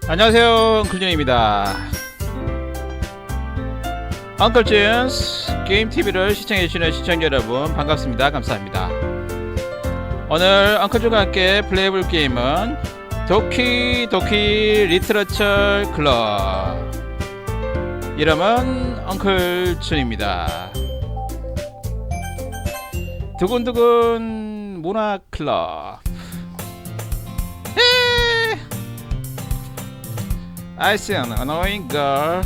안녕하세요, 엉클준입니다. 엉클준스 게임TV를 시청해주시는 시청자 여러분 반갑습니다. 감사합니다. 오늘 엉클준과 함께 플레이해볼 게임은 도키 리터처 클럽. 이름은 엉클준입니다. 두근두근 문학클럽. I see an annoying girl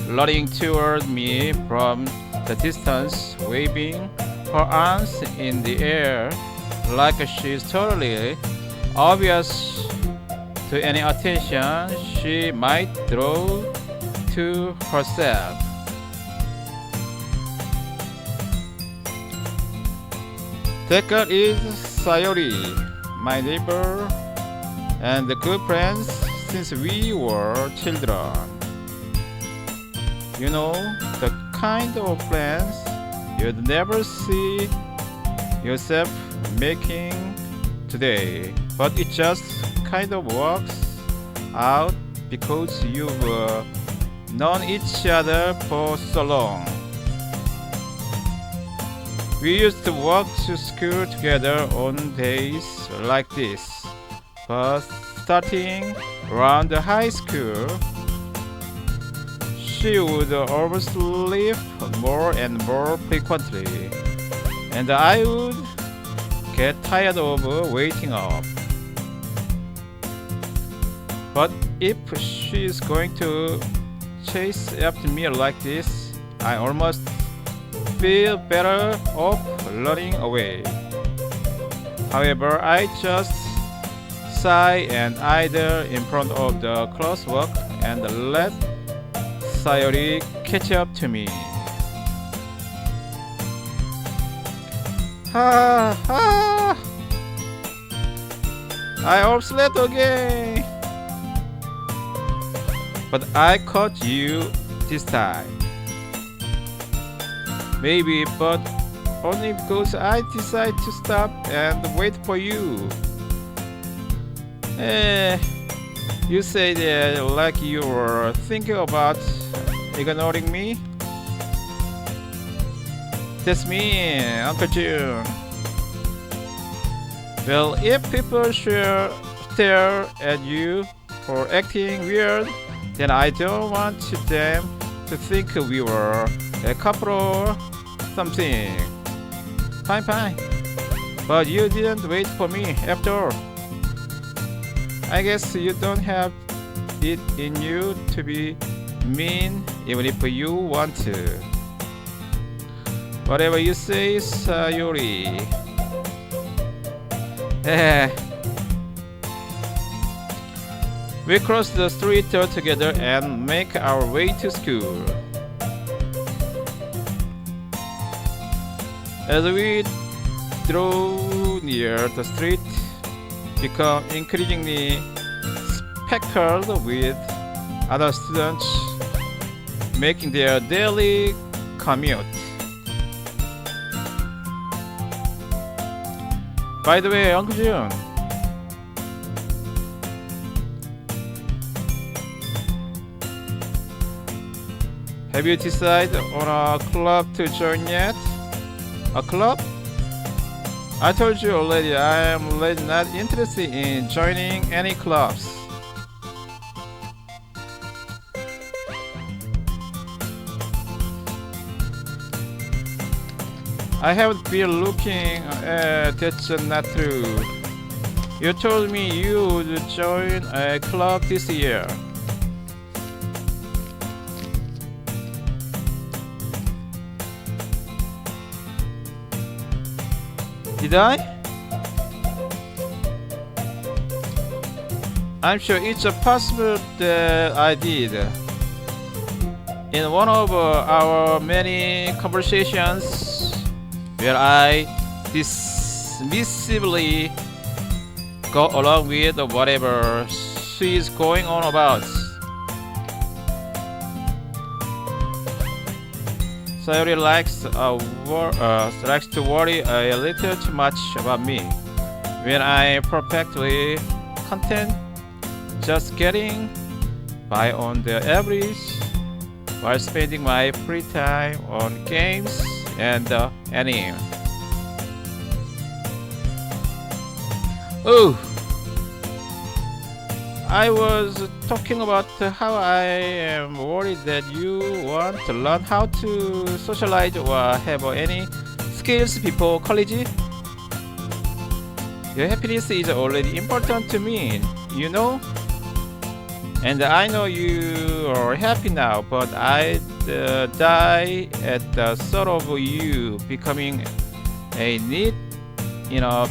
running toward me from the distance, waving her arms in the air like she's totally oblivious to any attention she might draw to herself. That girl is Sayori, my neighbor and good friends since we were children. You know, the kind of plans you'd never see yourself making today, but it just kind of works out because you've known each other for so long. We used to walk to school together on days like this, but starting around the high school, she would oversleep more and more frequently, and I would get tired of waiting up. But if she's going to chase after me like this, I almost feel better off running away. However, I just sigh and idle in front of the classwork and let Sayori catch up to me. I overslept again. But I caught you this time. Maybe, but only because I decided to stop and wait for you. You say that like you were thinking about ignoring me? That's me, Uncle June. Well, if people stare at you for acting weird, then I don't want them to think we were a couple or something. Fine. But you didn't wait for me after all. I guess you don't have it in you to be mean even if you want to. Whatever you say, Sayori. We cross the street together and make our way to school. As we drove near the street, become increasingly speckled with other students making their daily commute. By the way, Uncle June, have you decided on a club to join yet? A club? I told you already I am not interested in joining any clubs. I haven't been looking. That's not true. You told me you would join a club this year. Did I? I'm sure it's possible that I did. In one of our many conversations where I dismissively go along with whatever she's going on about. Sayori likes to worry a little too much about me when I'm perfectly content just getting buy on the average while spending my free time on games and anime. Oh, I was talking about how I am worried that you want to learn how to socialize or have any skills before college. Your happiness is already important to me, you know? And I know you are happy now, but I'd die at the thought of you becoming a need in a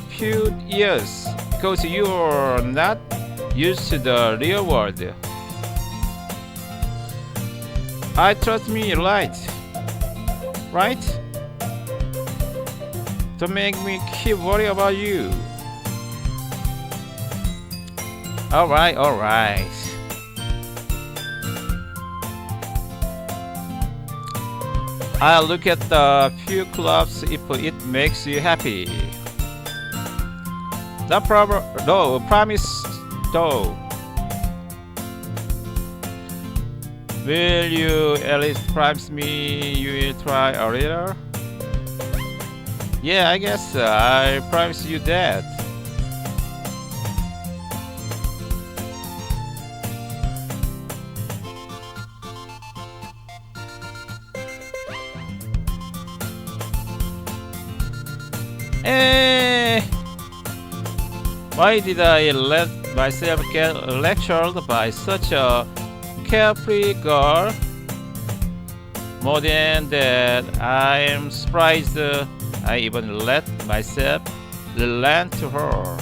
few years because you are not used to the real world. I trust me, right? Don't make me keep worrying about you. Alright. I'll look at the few clubs if it makes you happy. No promise though. Will you at least promise me you will try a little? Yeah, I guess I promise you that. Why did I let myself get lectured by such a carefree girl? More than that, I am surprised I even let myself relent to her.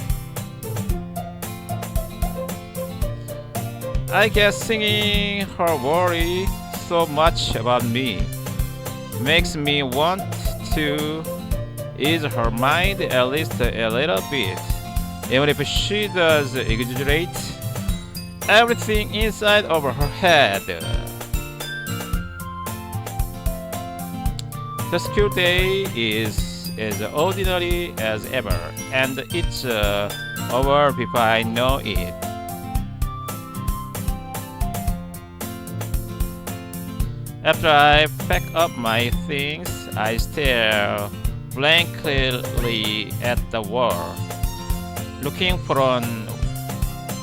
I guess singing her worry so much about me makes me want to ease her mind at least a little bit, even if she does exaggerate everything inside of her head. The school day is as ordinary as ever, and it's over before I know it. After I pack up my things, I stare blankly at the wall, looking for an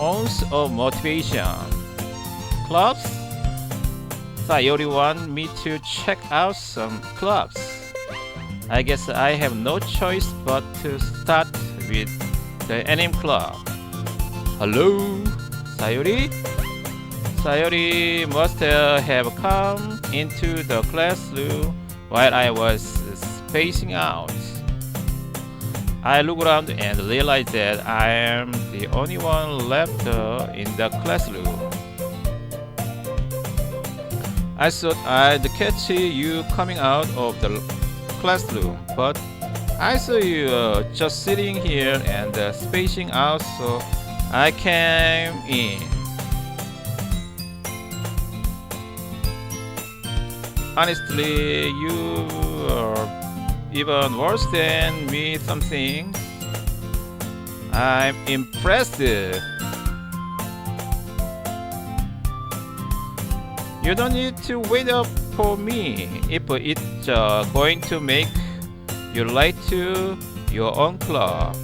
ounce of motivation. Clubs? Sayori want me to check out some clubs. I guess I have no choice but to start with the anime club. Hello, Sayori? Sayori must have come into the classroom while I was spacing out. I look around and realize that I am the only one left in the classroom. I thought I'd catch you coming out of the classroom, but I saw you just sitting here and spacing out, so I came in. Honestly, you are even worse than me some things. I'm impressed. You don't need to wait up for me if it's going to make you late to your own club.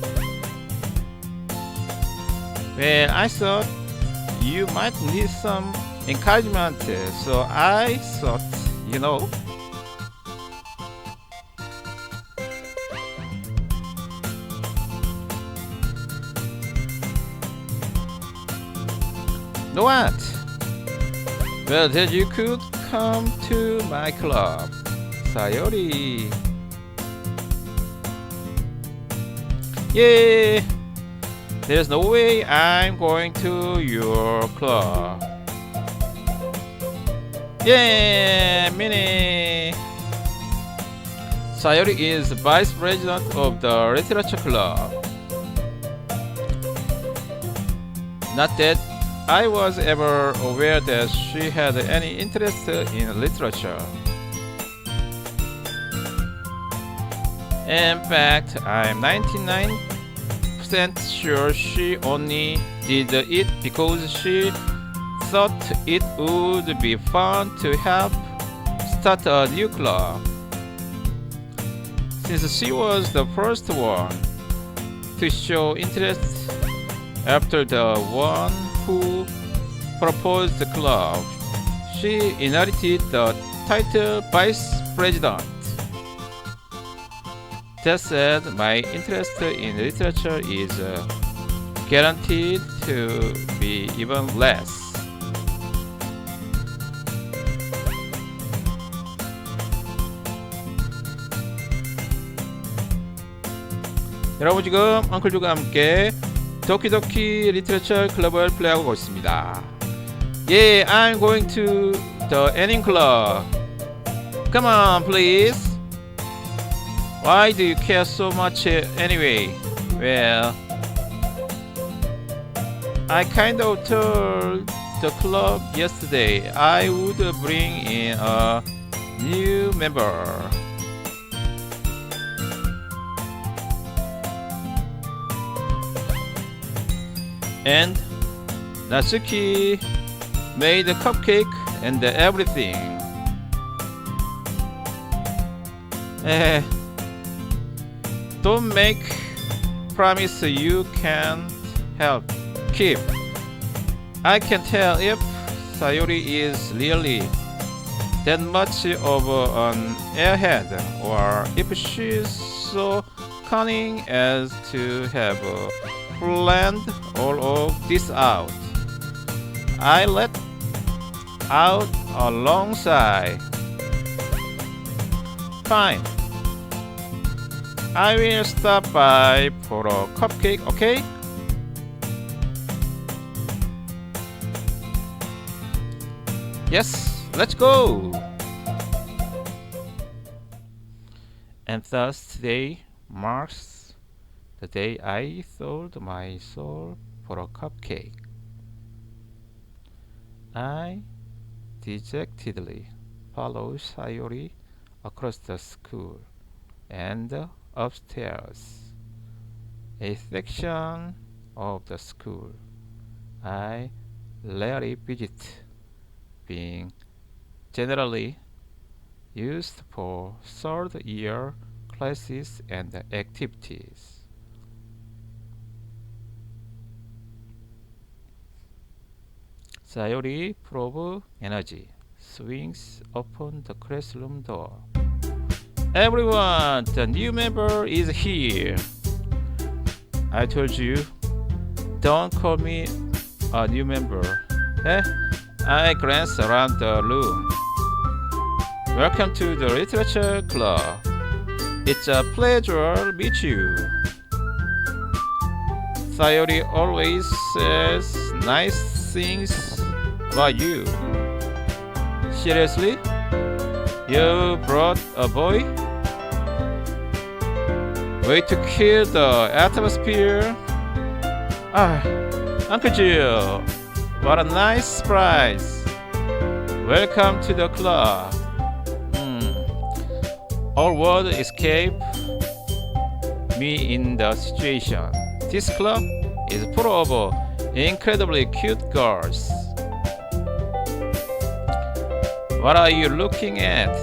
Well, I thought you might need some encouragement, so I thought, you know. Know what? Well, then you could come to my club, Sayori. Yeah, there's no way I'm going to your club. Yeah, Minnie. Sayori is vice president of the literature club. Not that I was ever aware that she had any interest in literature. In fact, I'm 99% sure she only did it because she thought it would be fun to help start a new club, since she was the first one to show interest after the one who proposed the club. She inherited the title Vice President. That said, my interest in literature is guaranteed to be even less. 여러분 지금 엉클조가 함께 도키도키 리터처 클럽을 플레이하고 있습니다. Yeah, I'm going to the ending club. Come on, please. Why do you care so much anyway? Well, I kind of told the club yesterday I would bring in a new member. And Natsuki made a cupcake and everything. Don't make promise you can't help keep. I can't tell if Sayori is really that much of an airhead or if she's so cunning as to have planned all of this out. I let out a long sigh. Fine. I will stop by for a cupcake, okay? Yes, let's go! And thus today marks the day I sold my soul for a cupcake. I dejectedly followed Sayori across the school and upstairs, a section of the school I rarely visit, being generally used for third-year classes and activities. Sayori, full of energy, swings open the classroom door. Everyone, the new member is here. I told you, don't call me a new member. I glance around the room. Welcome to the literature club. It's a pleasure to meet you. Sayori always says nice things about you. Seriously? You brought a boy? Way to kill the atmosphere. Uncle Jill, what a nice surprise. Welcome to the club. All words escape me in the situation. This club is full of incredibly cute girls. What are you looking at?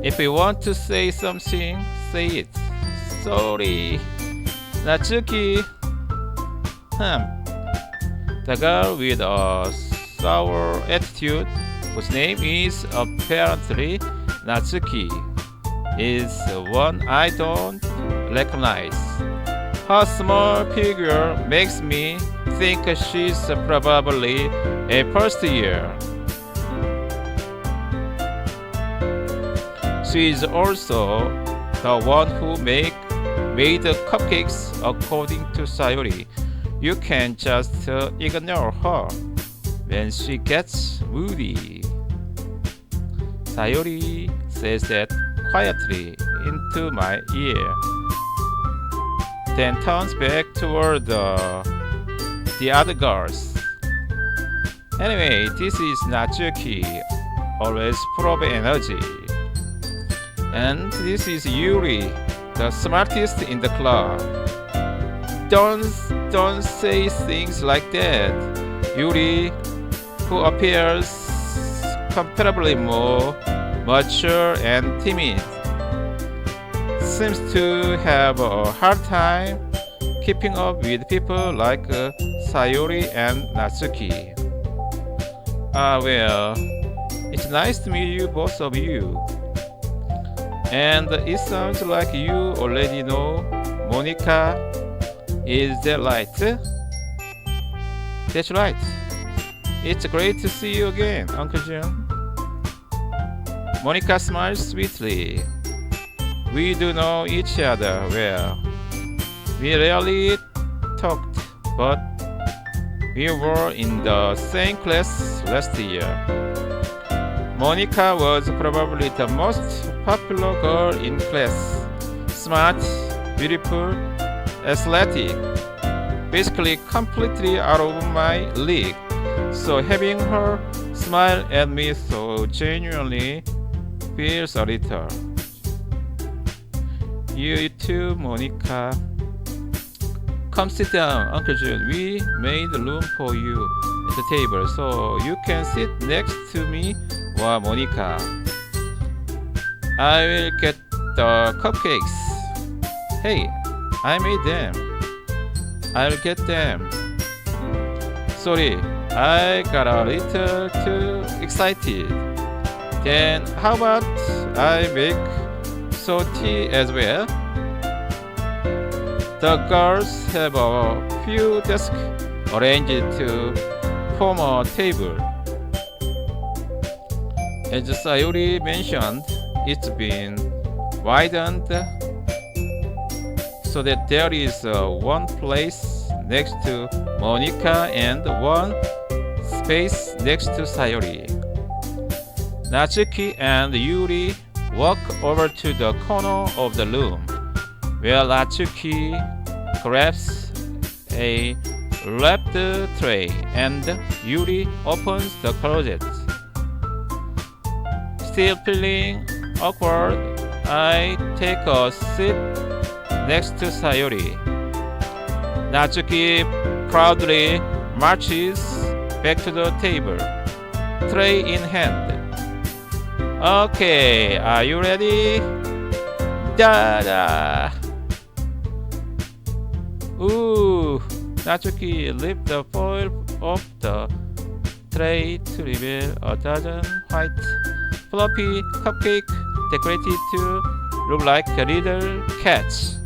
If you want to say something, say it. Sorry, Natsuki. The girl with a sour attitude, whose name is apparently Natsuki, is one I don't recognize. Her small figure makes me think she's probably a first year. She is also the one who made the cupcakes, according to Sayori. You can just ignore her when she gets moody. Sayori says that quietly into my ear, then turns back toward the other girls. Anyway, this is Natsuki, always full of energy. And this is Yuri, the smartest in the club. Don't say things like that. Yuri, who appears comparably more mature and timid, seems to have a hard time keeping up with people like Sayori and Natsuki. Well, it's nice to meet you, both of you. And it sounds like you already know Monica. Is that right? That's right. It's great to see you again, Uncle Jun. Monica smiles sweetly. We do know each other well. We rarely talked, but we were in the same class last year. Monica was probably the most popular girl in class. Smart, beautiful, athletic. Basically completely out of my league. So having her smile at me so genuinely feels a little. You too, Monica. Come sit down, Uncle Jun. We made room for you at the table so you can sit next to me or Monica. I will get the cupcakes. Hey, I made them. I'll get them. Sorry, I got a little too excited. Then how about I make tea as well? The girls have a few desks arranged to form a table. As Sayori mentioned, it's been widened so that there is one place next to Monica and one space next to Sayori. Natsuki and Yuri walk over to the corner of the room, where Natsuki grabs a wrapped tray and Yuri opens the closet. Still feeling awkward, I take a seat next to Sayori. Natsuki proudly marches back to the table, tray in hand. Okay, are you ready? Da-da! Ooh! Natsuki lifts the foil off the tray to reveal a dozen white, fluffy cupcakes decorated to look like little cats.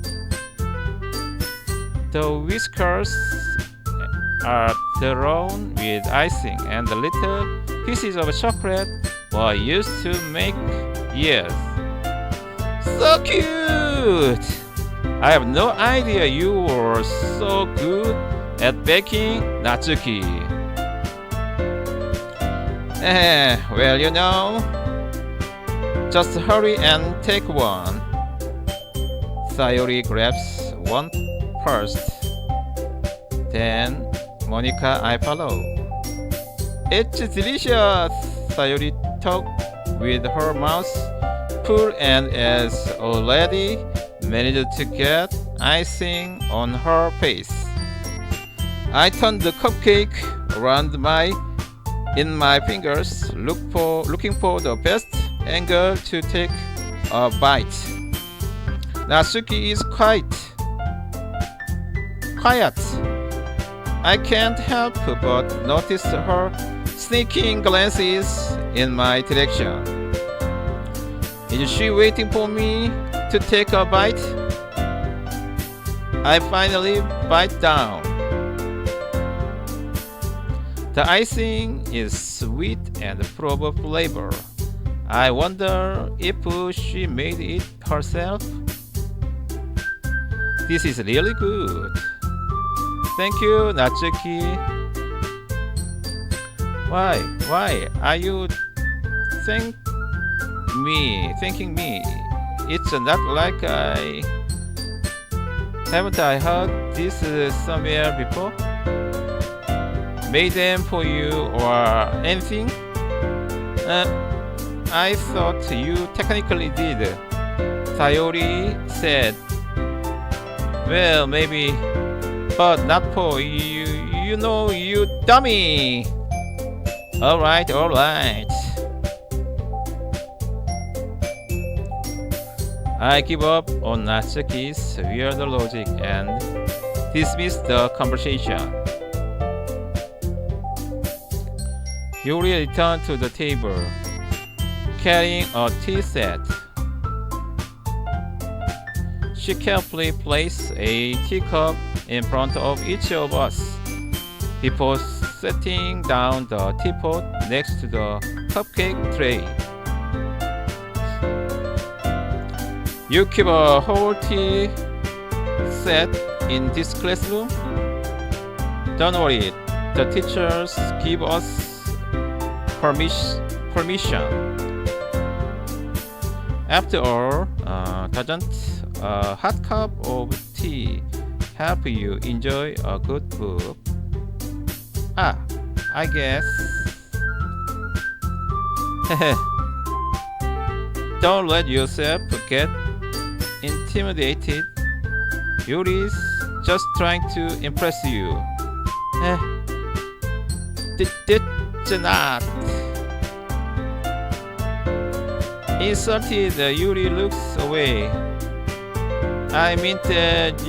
The whiskers are thrown with icing, and the little pieces of chocolate were used to make ears. So cute! I have no idea you were so good at baking, Natsuki. Well, you know, just hurry and take one. Sayori grabs one first. Then Monica, I follow. It's delicious, Sayori talked with her mouth full and has already managed to get icing on her face. I turned the cupcake around in my fingers, looking for the best angle to take a bite. Natsuki is quiet. I can't help but notice her sneaking glances in my direction. Is she waiting for me to take a bite? I finally bite down. The icing is sweet and full of flavor. I wonder if she made it herself. This is really good. Thank you, Natsuki. Why are you thanking me? It's not like haven't I heard this somewhere before? Made them for you or anything? I thought you technically did, Sayori said. Well, maybe, but not for you, you dummy. Alright, alright. I give up on Natsuki's weird logic and dismiss the conversation. Yuri returned to the table, carrying a tea set. She carefully placed a teacup in front of each of us before setting down the teapot next to the cupcake tray. You keep a whole tea set in this classroom? Don't worry, the teachers give us permission. After all, doesn't a hot cup of tea help you enjoy a good book? I guess. Don't let yourself get intimidated. Yuri's just trying to impress you. Did not. Insulted, Yuri looks away. I mean that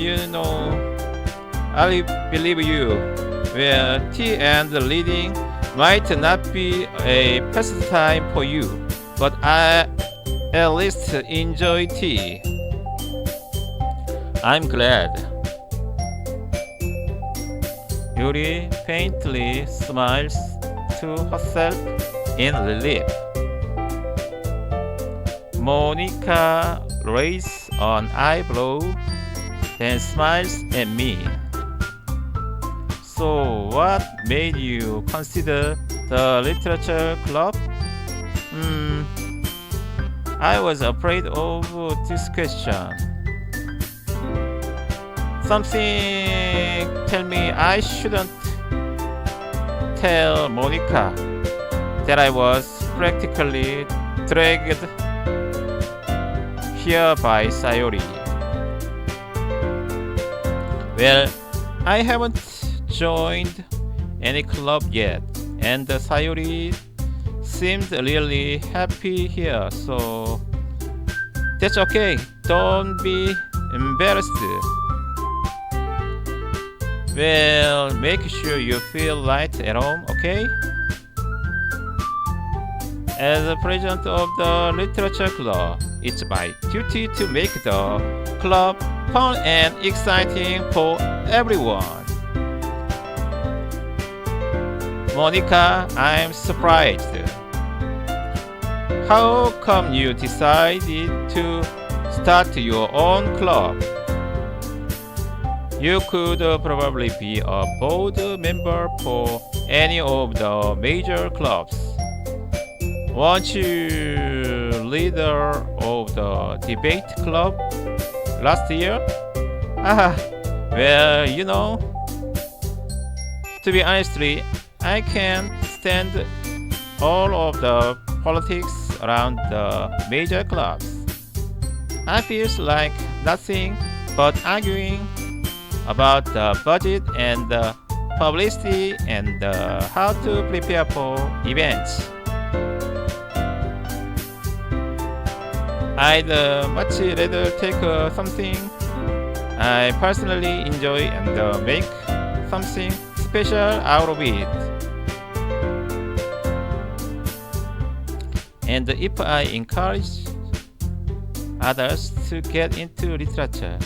I believe you. Well, tea and reading might not be a pastime for you, but I at least enjoy tea. I'm glad. Yuri faintly smiles to herself in relief. Monica raises an eyebrow, then smiles at me. So, what made you consider the literature club? I was afraid of this question. Something tell me I shouldn't tell Monica that I was practically dragged here by Sayori. Well, I haven't joined any club yet, and Sayori seemed really happy here, so that's okay. Don't be embarrassed. Well, make sure you feel right at home, okay? As a president of the literature club, it's my duty to make the club fun and exciting for everyone. Monica, I'm surprised. How come you decided to start your own club? You could probably be a board member for any of the major clubs. Weren't you leader of the debate club last year? Well, to be honestly, I can't stand all of the politics around the major clubs. I feel like nothing but arguing about the budget and the publicity and how to prepare for events. I'd much rather take something I personally enjoy and make something special out of it. And if I encourage others to get into literature,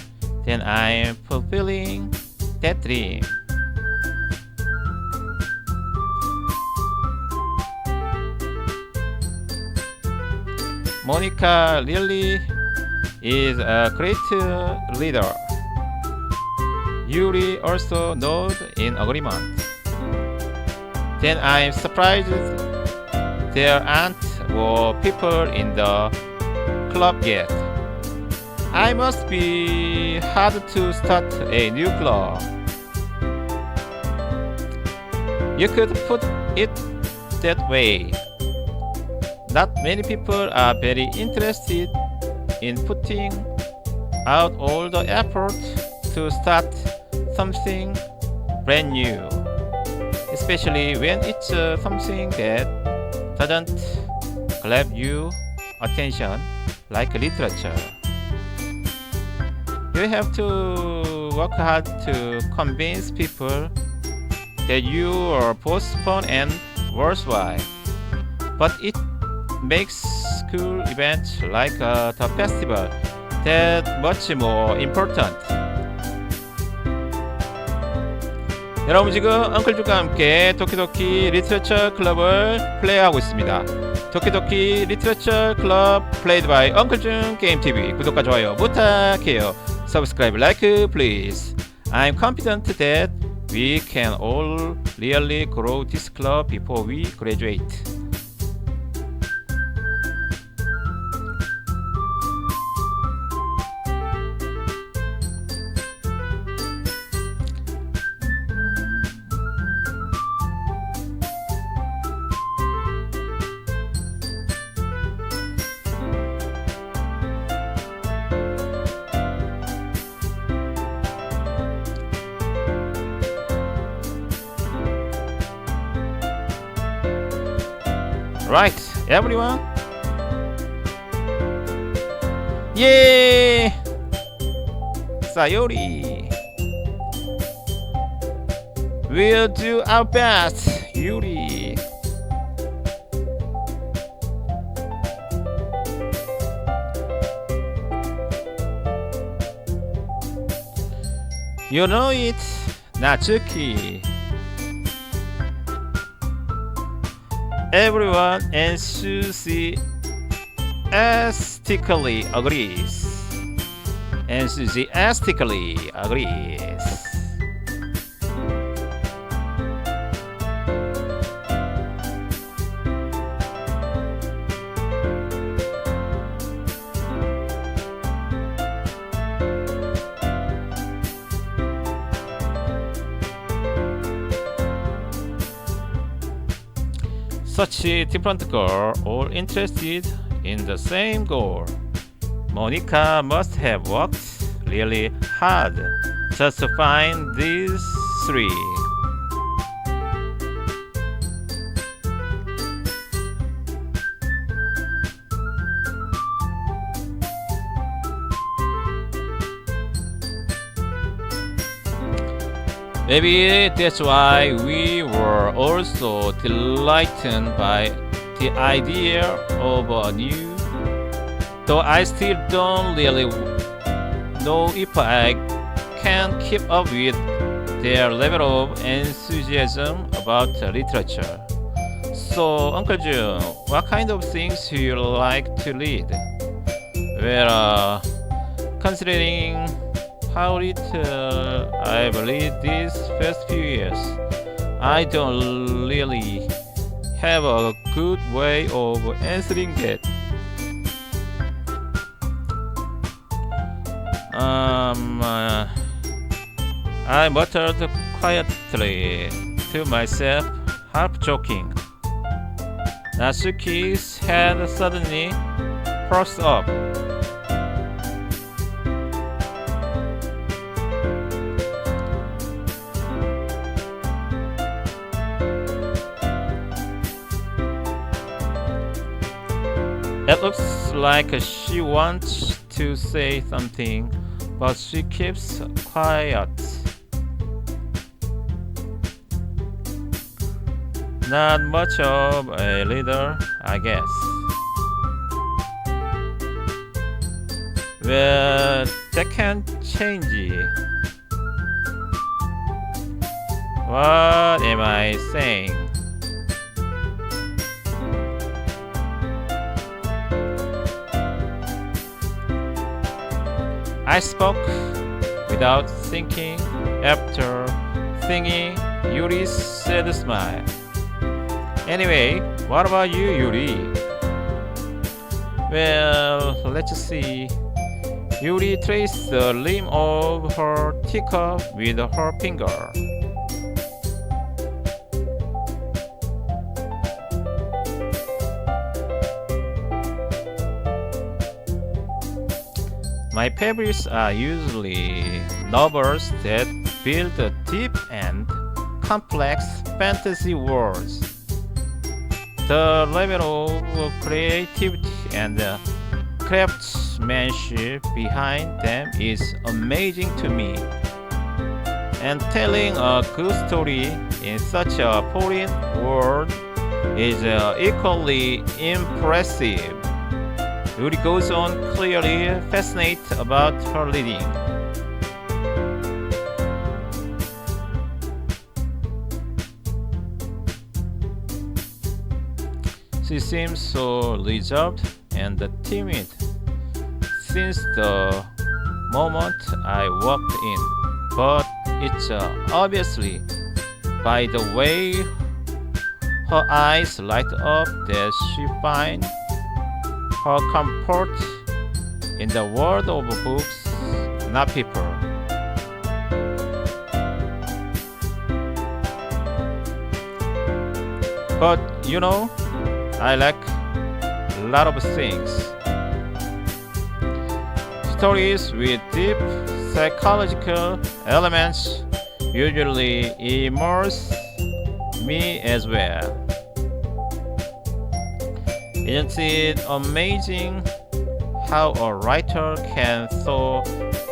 then I'm fulfilling that dream. Monica really is a great leader. Yuri also nods in agreement. Then I'm surprised there aren't more people in the club yet. I must be hard to start a new club. You could put it that way. Not many people are very interested in putting out all the effort to start something brand new. especially when it's something that doesn't grab you attention like literature. You have to work hard to convince people that you are both fun and worthwhile. But it makes school events like the festival that much more important. 여러분 지금 엉클준과 함께 도키도키 리트러처 클럽을 플레이하고 있습니다. 도키도키 리트러처 클럽 played by 엉클준 게임TV. 구독과 좋아요 부탁해요. Subscribe, like, please. I'm confident that we can all really grow this club before we graduate. Right, everyone? Yeah! Sayori! We'll do our best, Yuri! You know it, Natsuki! Everyone enthusiastically agrees. Enthusiastically agrees. Such a different girl, all interested in the same goal. Monica must have worked really hard just to find these three. Maybe that's why we were also delighted by the idea of a new, though I still don't really know if I can keep up with their level of enthusiasm about literature. So, Uncle Jun, what kind of things do you like to read? Well, considering how little I've read these first few years, I don't really have a good way of answering that. I muttered quietly to myself, half joking. Natsuki's head suddenly perked up. It looks like she wants to say something, but she keeps quiet. Not much of a leader, I guess. Well, that can change. What am I saying? I spoke without thinking. After thinking, Yuri's sad smile. Anyway, what about you, Yuri? Well, let's see. Yuri traced the rim of her teacup with her finger. My favorites are usually novels that build a deep and complex fantasy worlds. The level of creativity and craftsmanship behind them is amazing to me. And telling a good story in such a foreign world is equally impressive. Yuri goes on, clearly fascinated about her reading. She seems so reserved and timid since the moment I walked in, but it's obviously by the way her eyes light up that she finds her comfort in the world of books, not people. But you know, I like a lot of things. Stories with deep psychological elements usually immerse me as well. Isn't it amazing how a writer can so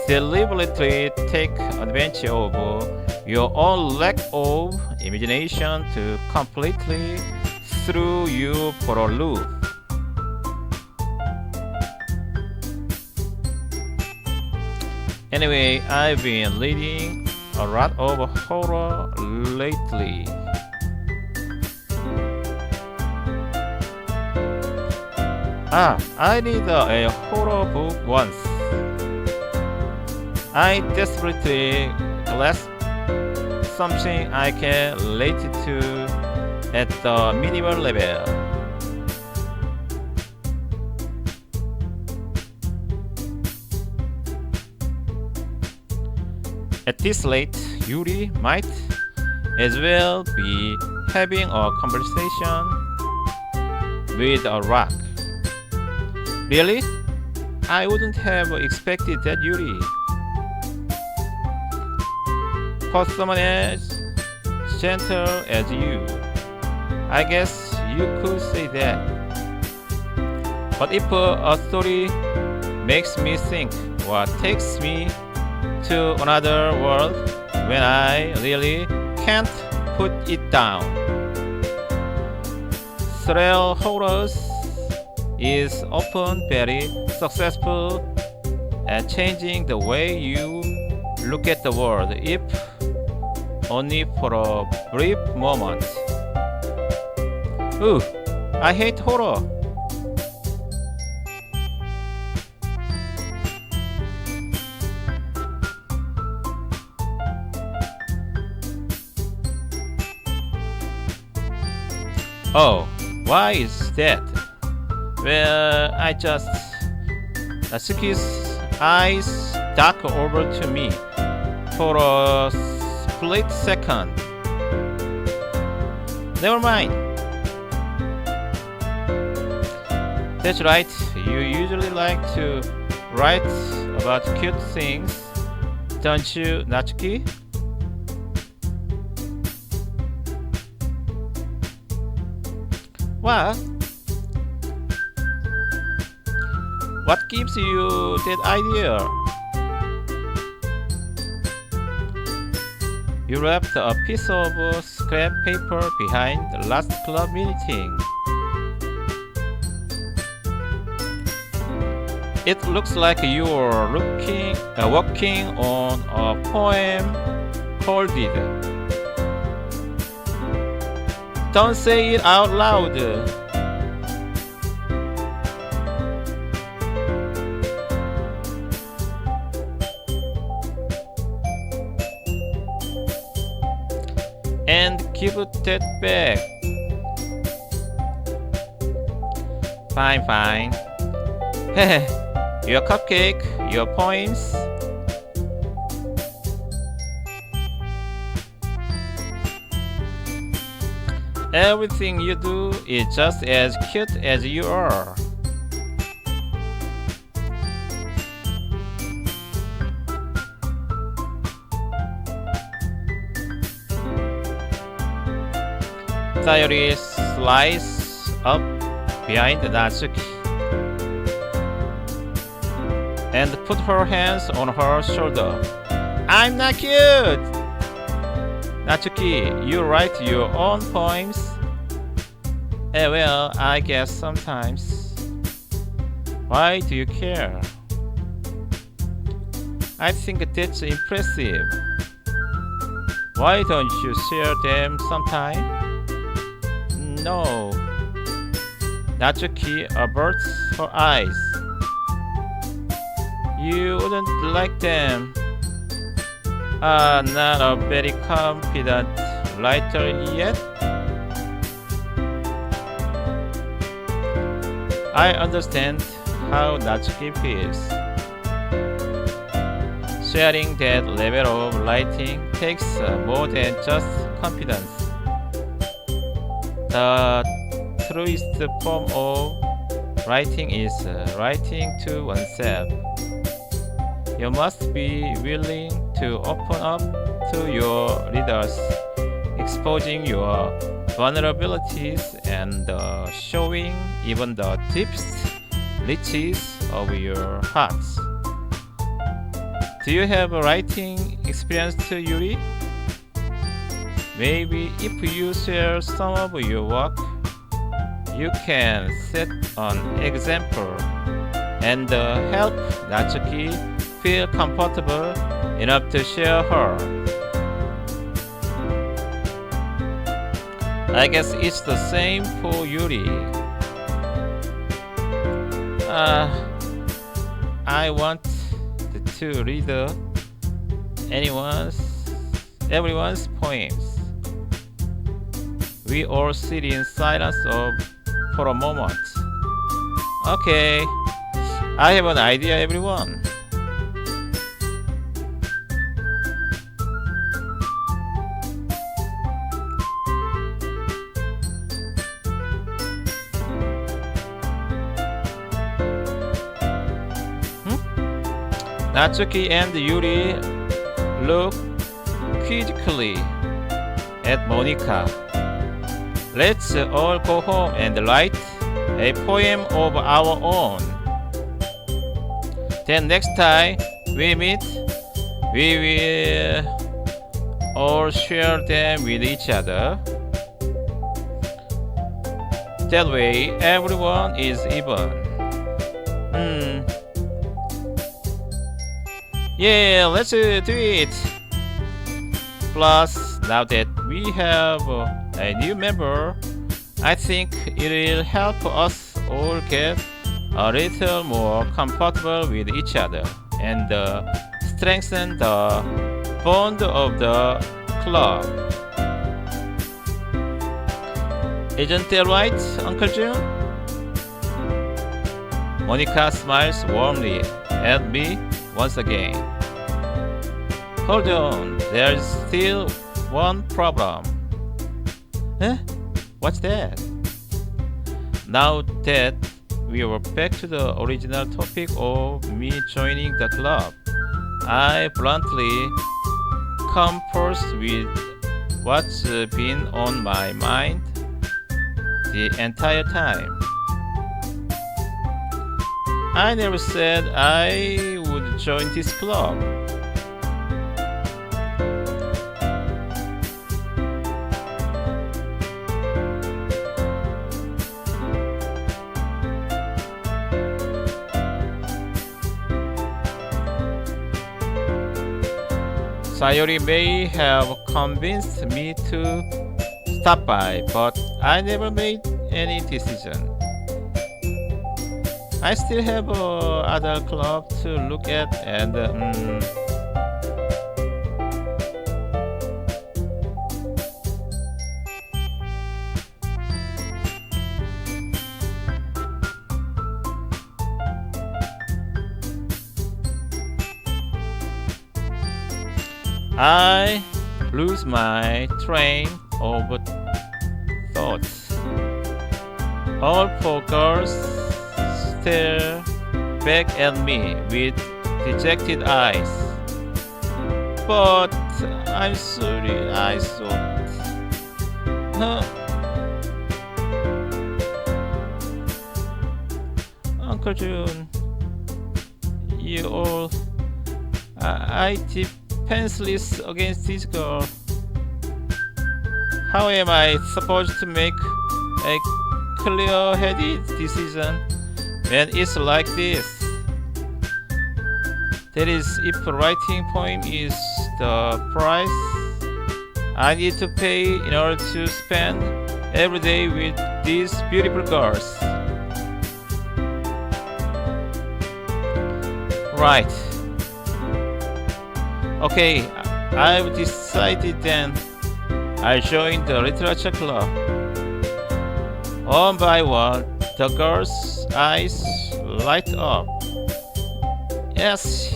deliberately take advantage of your own lack of imagination to completely throw you for a loop? Anyway, I've been reading a lot of horror lately. I read a horror book once. I desperately grasped something I can relate to at the minimal level. At this rate, Yuri might as well be having a conversation with a rock. Really? I wouldn't have expected that, Yuri. For someone as gentle as you, I guess you could say that. But if a story makes me think or takes me to another world when I really can't put it down, thrill horrors is often very successful at changing the way you look at the world, if only for a brief moment. Ooh, I hate horror. Oh, why is that? Well, I just Suki's eyes dark over to me for a split second. Never mind. That's right, you usually like to write about cute things, don't you, Natsuki? What? What gives you that idea? You left a piece of scrap paper behind the last club meeting. It looks like you're working on a poem called it. Don't say it out loud. And give that back. Fine, fine. Your cupcake, your poems. Everything you do is just as cute as you are. Sayori slides up behind Natsuki and put her hands on her shoulder. I'm not cute! Natsuki, you write your own poems? Well, I guess sometimes. Why do you care? I think that's impressive. Why don't you share them sometime? No. Natsuki averts her eyes. You wouldn't like them. Not a very confident writer yet. I understand how Natsuki feels. Sharing that level of writing takes more than just confidence. The truest form of writing is writing to oneself. You must be willing to open up to your readers, exposing your vulnerabilities and showing even the deepest reaches of your hearts. Do you have a writing experience too, Yuri? Maybe if you share some of your work, you can set an example and help Natsuki feel comfortable enough to share her. I guess it's the same for Yuri. I want to read everyone's poems. We all sit in silence for a moment. Okay, I have an idea, everyone. Natsuki and Yuri look quizzically at Monica. Let's all go home and write a poem of our own. Then next time we meet, we will all share them with each other. That way everyone is even. Yeah, let's do it. Plus, now that we have a new member, I think it will help us all get a little more comfortable with each other and strengthen the bond of the club. Isn't that right, Uncle June? Monica smiles warmly at me once again. Hold on, there's still one problem. Huh? What's that? Now that we are back to the original topic of me joining the club, I bluntly come first with what's been on my mind the entire time. I never said I would join this club. Sayori may have convinced me to stop by, but I never made any decision. I still have other club to look at and I lose my train of thoughts. All four girls stare back at me with dejected eyes. But I'm sorry, I thought. Uncle June, you all, I defenseless against this girl. How am I supposed to make a clear-headed decision when it's like this? That is, if writing poem is the price I need to pay in order to spend every day with these beautiful girls. Right. Okay, I've decided then. I'll join the literature club. One by one, the girls' eyes light up. Yes,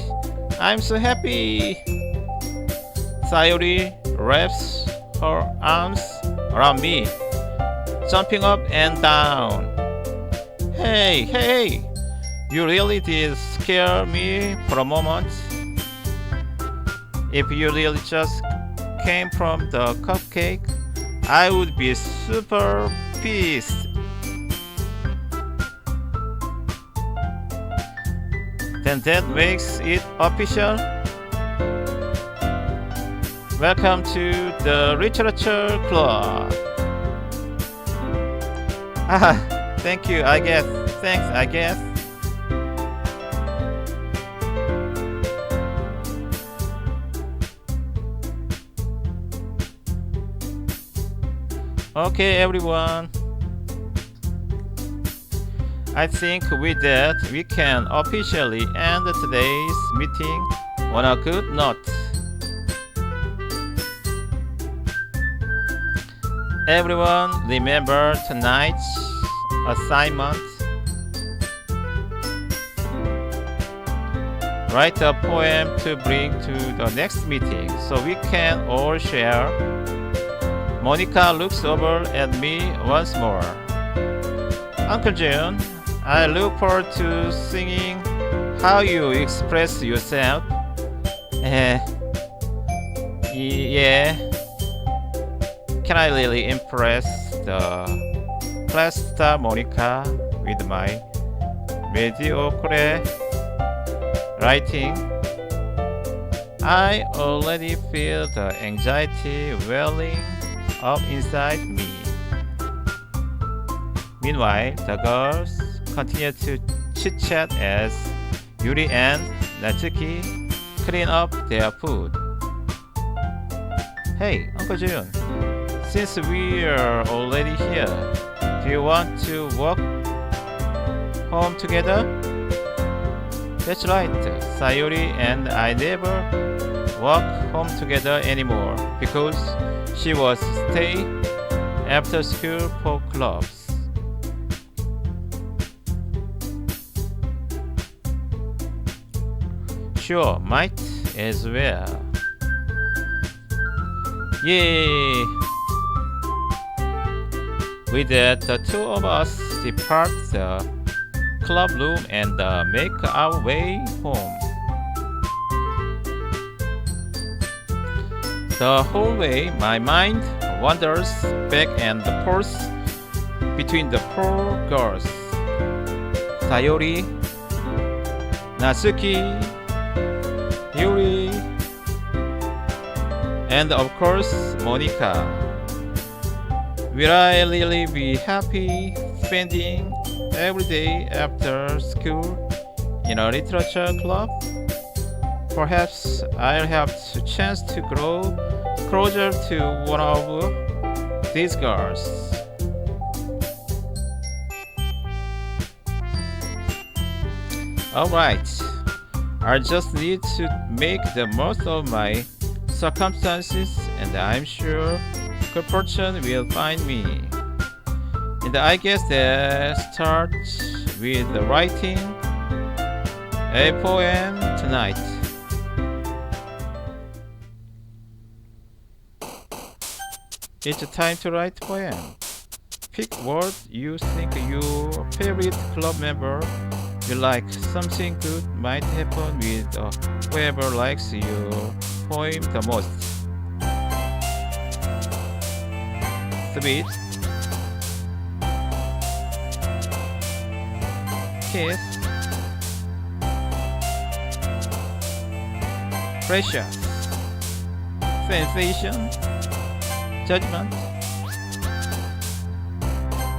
I'm so happy. Sayori wraps her arms around me, jumping up and down. Hey, you really did scare me for a moment. If you really just came from the cupcake, I would be super pissed. Then that makes it official. Welcome to the literature club. Thank you, I guess. Thanks, I guess. Okay, everyone. I think with that we can officially end today's meeting on a good note. Everyone, remember tonight's assignment. Write a poem to bring to the next meeting so we can all share. Monica looks over at me once more. Uncle June, I look forward to seeing how you express yourself. Yeah. Can I really impress the class star Monica with my mediocre writing? I already feel the anxiety welling up inside me. Meanwhile, the girls continue to chit-chat as Yuri and Natsuki clean up their food. Hey, Uncle June, since we are already here, do you want to walk home together? That's right, Sayori and I never walk home together anymore because she was stay after school for clubs. Sure, might as well. Yay! With that, the two of us depart the club room and make our way home. The whole way, my mind wanders back and forth between the four girls: Sayori, Natsuki, Yuri, and of course Monica. Will I really be happy spending every day after school in a literature club? Perhaps I'll have a chance to grow closer to one of these girls. Alright, I just need to make the most of my circumstances, and I'm sure good fortune will find me. And I guess that starts with writing a poem tonight. It's time to write poem. Pick word you think your favorite club member will like. Something good might happen with whoever likes your poem the most. Sweet. Kiss. precious, sensation, judgment,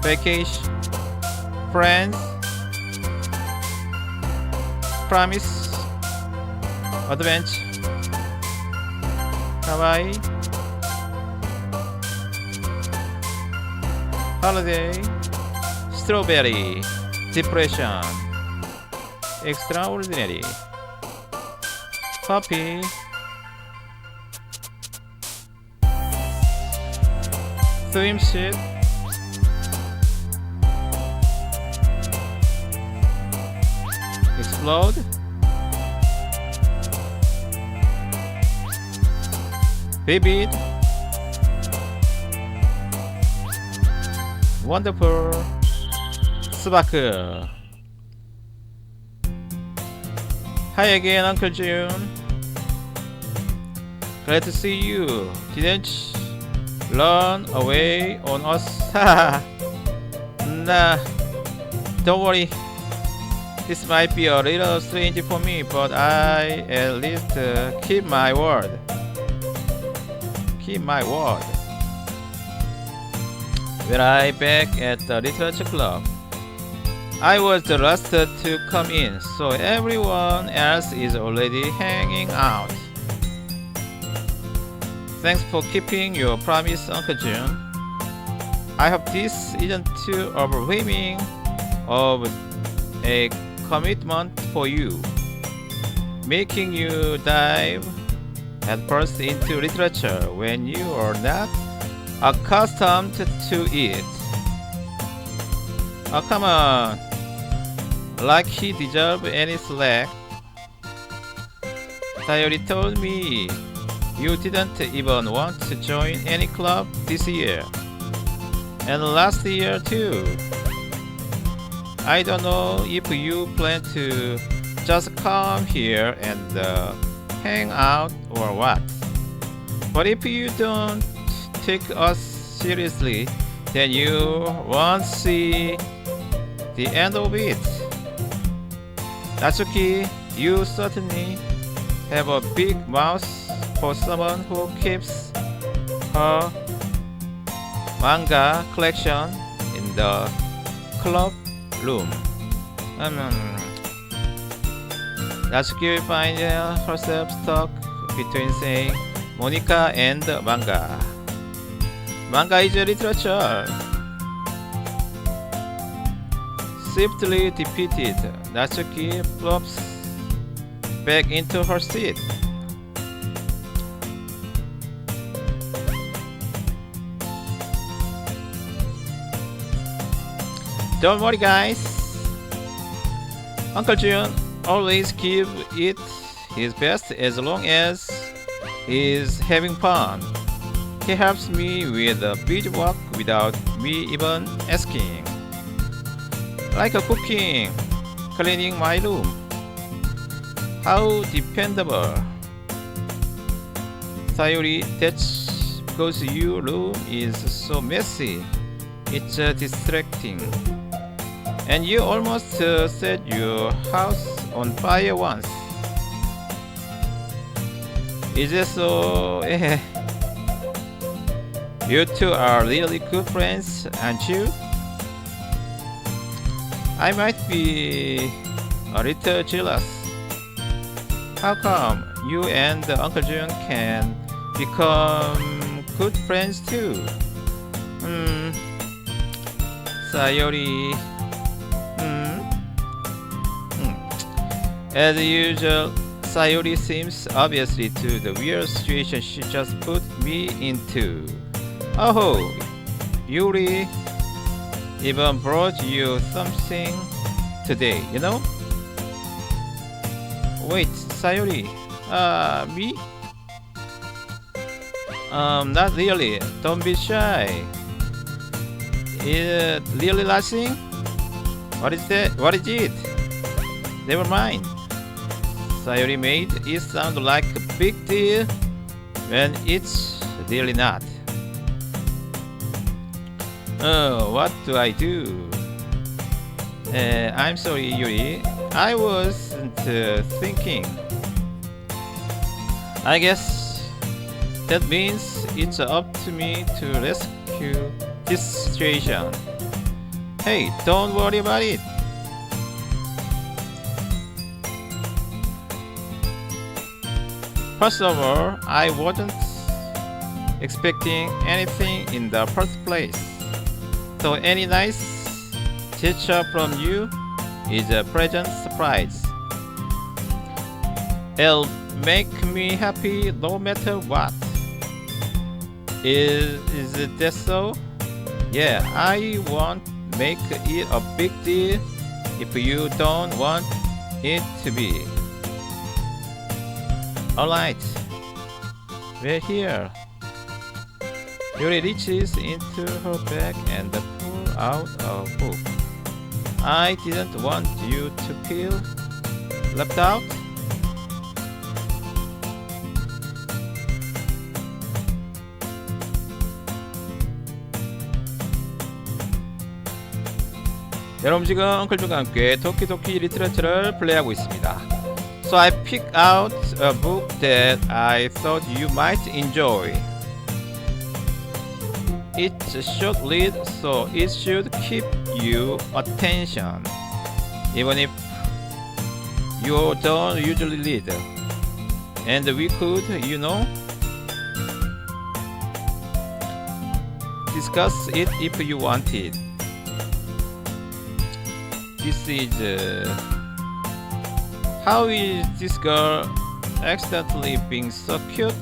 vacation, friends, promise, adventure, Hawaii, holiday, strawberry, depression, extraordinary, puppy, swimsuit, explode, vivid, wonderful, sparkle. Hi again, Uncle June. Glad to see you. Didn't run away on us? Nah, don't worry. This might be a little strange for me, but I at least keep my word. Keep my word. When I back at the literature club, I was the last to come in, so everyone else is already hanging out. Thanks for keeping your promise, Uncle June. I hope this isn't too overwhelming of a commitment for you, making you dive headfirst into literature when you are not accustomed to it. Oh, come on. Like he deserves any slack. Sayori told me you didn't even want to join any club this year. And last year too. I don't know if you plan to just come here and hang out or what. But if you don't take us seriously, then you won't see the end of it. Natsuki, you certainly have a big mouth for someone who keeps her manga collection in the club room. Natsuki will find herself stuck between saying Monica and manga. Manga is literature. Swiftly defeated, Natsuki flops back into her seat. Don't worry, guys. Uncle June always gives it his best as long as he's having fun. He helps me with the beadwork without me even asking. Like cooking, cleaning my room. How dependable. Sayori, that's because your room is so messy. It's distracting. And you almost set your house on fire once. Is it so? You two are really good friends, aren't you? I might be a little jealous. How come you and Uncle June can become good friends too? Sayori. As usual, Sayori seems obviously to the weird situation she just put me into. Oh, Yuri even brought you something today, you know? Wait, Sayori, me? Not really, don't be shy. Is it really lasting? What is that? What is it? Never mind. Sayori made it sound like a big deal when it's really not. Oh, what do I do? I'm sorry, Yuri. I wasn't thinking. I guess that means it's up to me to rescue this situation. Hey, don't worry about it. First of all, I wasn't expecting anything in the first place. So any nice gesture from you is a pleasant surprise. It'll make me happy no matter what. Is that so? Yeah, I won't make it a big deal if you don't want it to be. Alright, we're here. Yuri reaches into her bag and pulls out a book. I didn't want you to feel left out. 여러분 지금 엉클들과 함께 도키도키 리트러처를 플레이하고 있습니다. So I picked out a book that I thought you might enjoy. It's a short read, so it should keep your attention, even if you don't usually read. And we could, discuss it if you wanted. This is how is this girl accidentally being so cute?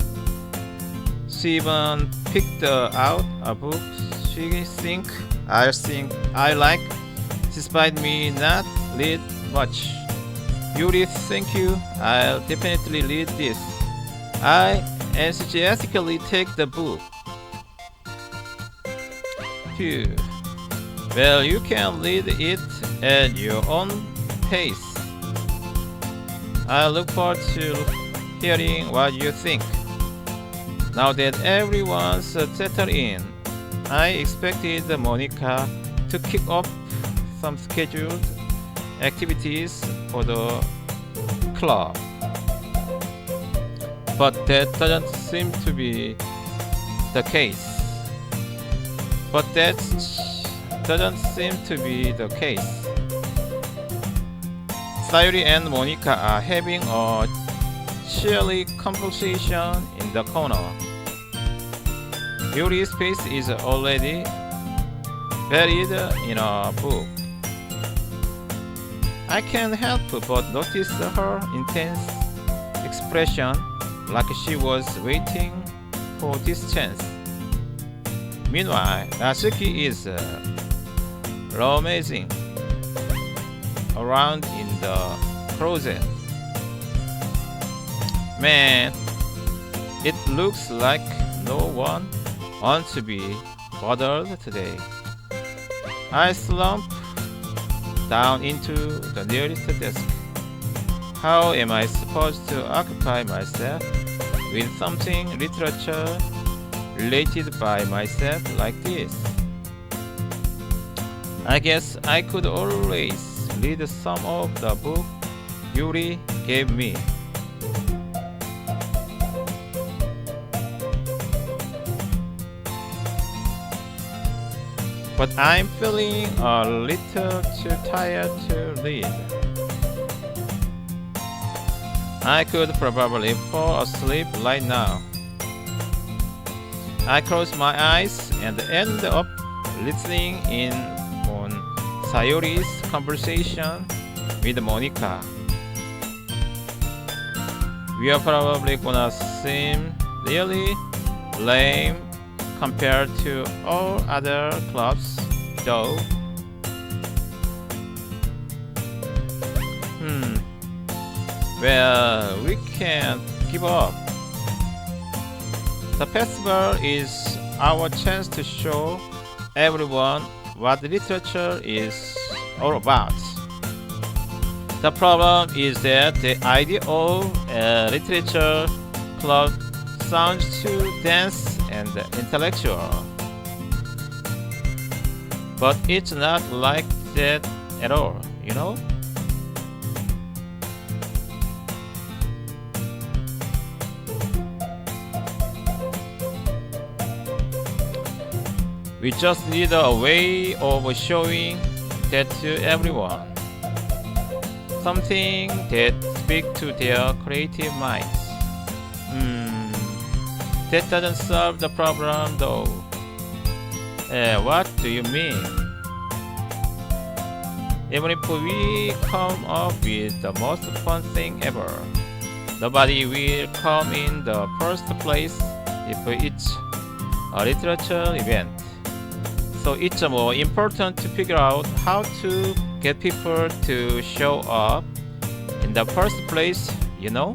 She even picked out a book she think I like, despite me not read much. Yuri, thank you. I'll definitely read this. I enthusiastically take the book. Phew. Well, you can read it at your own pace. I look forward to hearing what you think. Now that everyone's settled in, I expected Monica to kick off some scheduled activities for the club. But that doesn't seem to be the case. Sayuri and Monica are having a cheery conversation in the corner. Yuri's face is already buried in a book. I can't help but notice her intense expression, like she was waiting for this chance. Meanwhile, Natsuki is rummaging around in the closet. Man, it looks like no one wants to be bothered today. I slump down into the nearest desk. How am I supposed to occupy myself with something literature related by myself like this? I guess I could always read some of the book Yuri gave me. But I'm feeling a little too tired to read. I could probably fall asleep right now. I close my eyes and end up listening in on Sayori's conversation with Monica. We are probably gonna seem really lame compared to all other clubs, though. Well, we can't give up. The festival is our chance to show everyone what literature is all about. The problem is that the idea of a literature club sounds too dense and intellectual. But it's not like that at all, you know? We just need a way of showing that to everyone. Something that speaks to their creative minds. That doesn't solve the problem though. What do you mean? Even if we come up with the most fun thing ever, nobody will come in the first place if it's a literature event. So it's more important to figure out how to get people to show up in the first place, you know?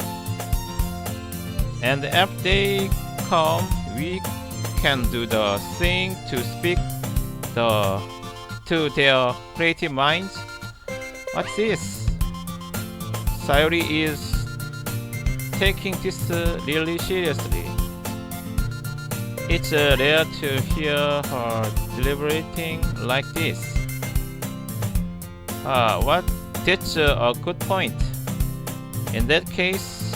And after they come, we can do the thing to speak to their creative minds. What's this? Sayori is taking this really seriously. It's rare to hear her deliberating like this. That's a good point. In that case,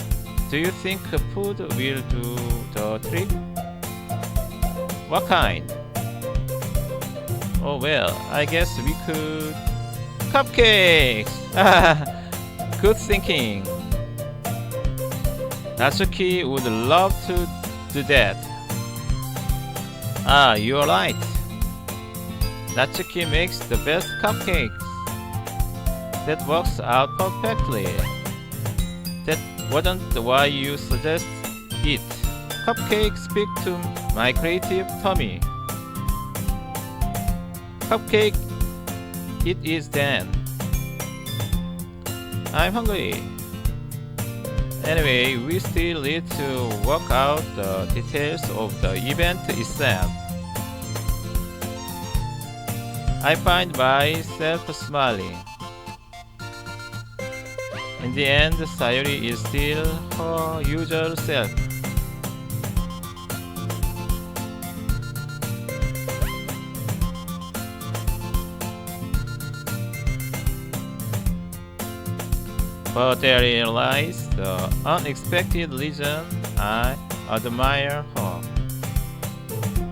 do you think food will do the trick? What kind? Oh well, I guess we could... Cupcakes! Good thinking. Natsuki would love to do that. You're right. Natsuki makes the best cupcakes. That works out perfectly. That wasn't why you suggest it. Cupcakes speak to my creative tummy. Cupcake it is then. I'm hungry. Anyway, we still need to work out the details of the event itself. I find myself smiling. In the end, Sayori is still her usual self. But therein lies the unexpected reason I admire her.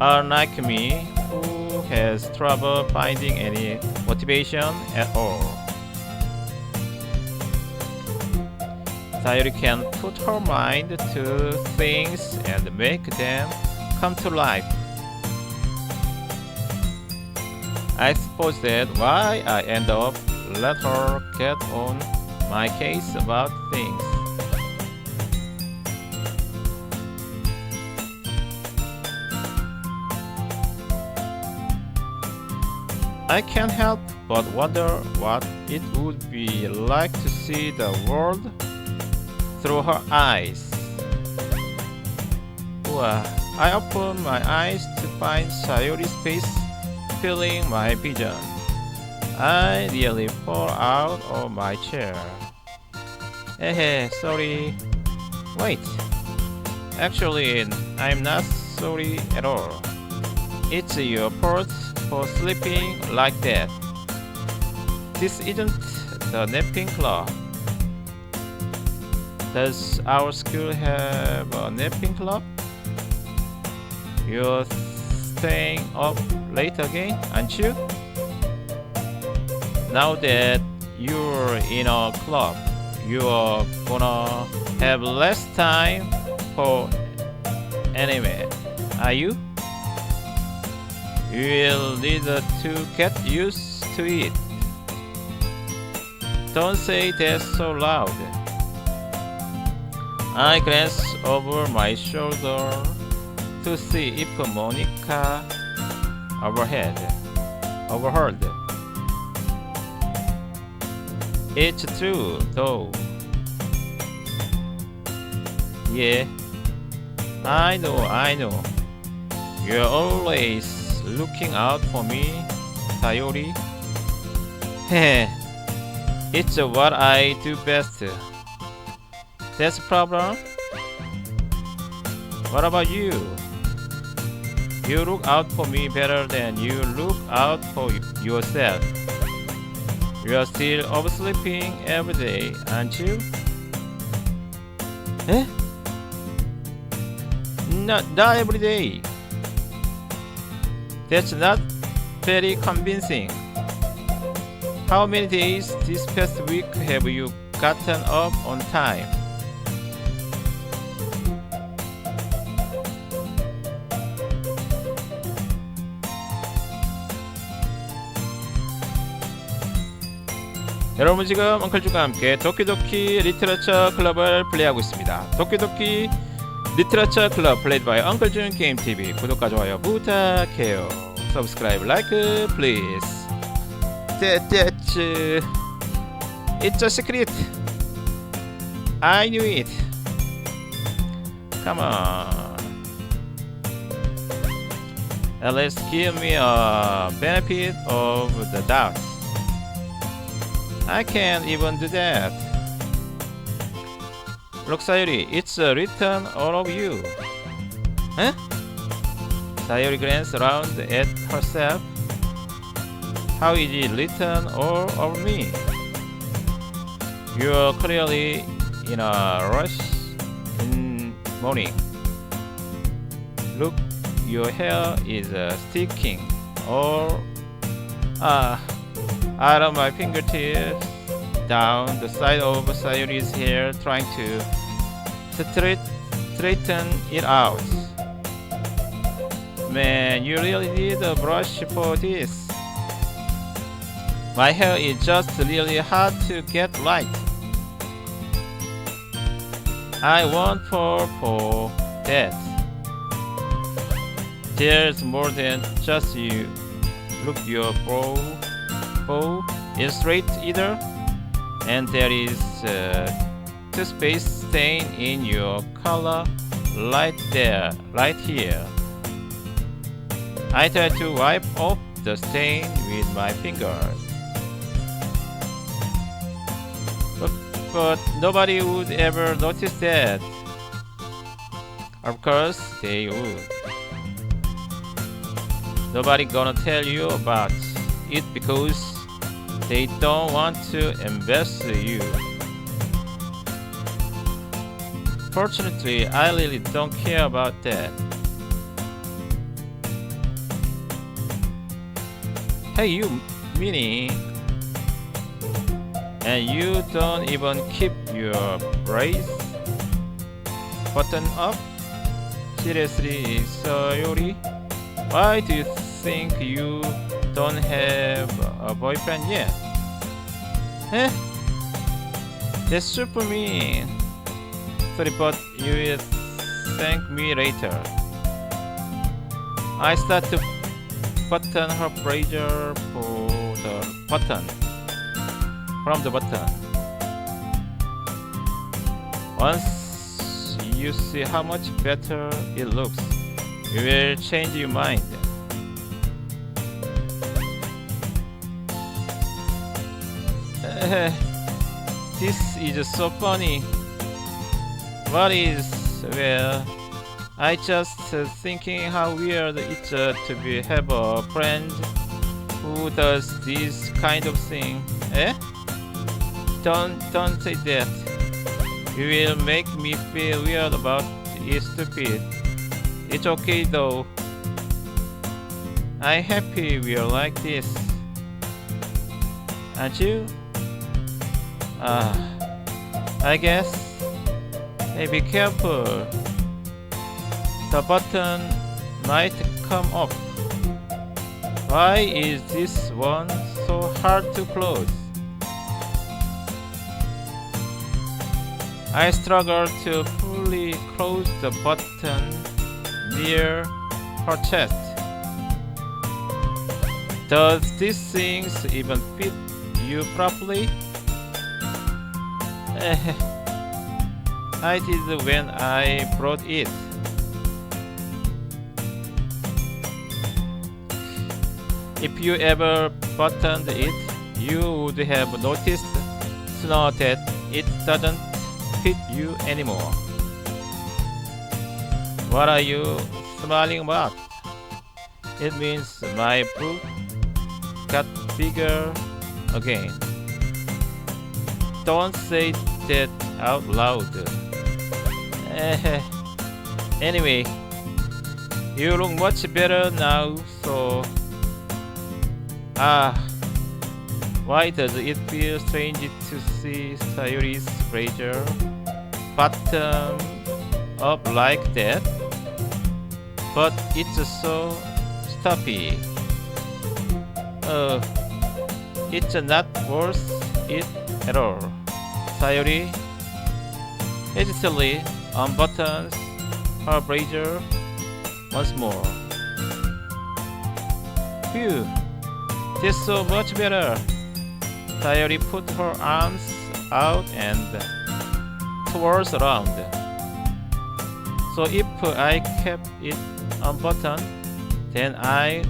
Unlike me, who has trouble finding any motivation at all, Sayori can put her mind to things and make them come to life. I suppose that's why I end up let her get on my case about things. I can't help but wonder what it would be like to see the world through her eyes. I open my eyes to find Sayori's face filling my vision. I nearly fall out of my chair. Sorry. Wait. Actually, I'm not sorry at all. It's your fault for sleeping like that. This isn't the napping club. Does our school have a napping club? You're staying up late again, aren't you? Now that you're in a club, you're gonna have less time for anime, are you? You will need to get used to it. Don't say that so loud. I glance over my shoulder to see if Monica overheard. It's true, though. Yeah, I know. You're always looking out for me, Sayori. It's what I do best. That's a problem? What about you? You look out for me better than you look out for yourself. You are still oversleeping every day, aren't you? Not every day. That's not very convincing. How many days this past week have you gotten up on time? 여러분 지금 엉클준과 함께 도키도키 리터러처 클럽을 플레이하고 있습니다. 도키도키 리터러처 클럽 플레이드 바이 엉클준 게임TV. 구독과 좋아요 부탁해요. Subscribe, like, please. That's it's a secret. I knew it. Come on. Let's give me a benefit of the doubt. I can't even do that. Look, Sayori, it's written all of you. Huh? Sayori glanced around at herself. How is it written all over me? You're clearly in a rush in morning. Look, your hair is sticking all out of my fingertips down the side of Sayori's hair, trying to straighten it out. Man, you really need a brush for this. My hair is just really hard to get right. I won't fall for that. There's more than just you. Look, your bow is straight either, and there is toothpaste stain in your collar right there, right here. I tried to wipe off the stain with my fingers, but nobody would ever notice that. Of course they would. Nobody gonna tell you about it because they don't want to embarrass you. Fortunately, I really don't care about that. Hey, you, Minnie. And you don't even keep your brace button up? Seriously, Sayori? Why do you think you don't have a boyfriend yet? Eh? That's super mean. Sorry, but you will thank me later. I start to button her brazier from the button. Once you see how much better it looks, you will change your mind. This is so funny. What is, well, I just thinking how weird it's to have a friend who does this kind of thing. Eh? Don't say that. You will make me feel weird about it. Stupid. It's okay though. I'm happy we're like this. Aren't you? I guess. Hey, be careful. The button might come off. Why is this one so hard to close? I struggle to fully close the button near her chest. Does these things even fit you properly? I did when I brought it. If you ever buttoned it, you would have noticed sooner that it doesn't fit you anymore. What are you smiling about? It means my book got bigger again. Don't say that out loud. Anyway, you look much better now, so So why does it feel strange to see Sayuri's brazier bottom up like that? But it's so stuffy. It's not worth it at all. Sayuri hesitantly unbuttons her brazier once more. Phew, that's so much better. Sayuri put her arms out and twirls around. So if I kept it unbuttoned, then I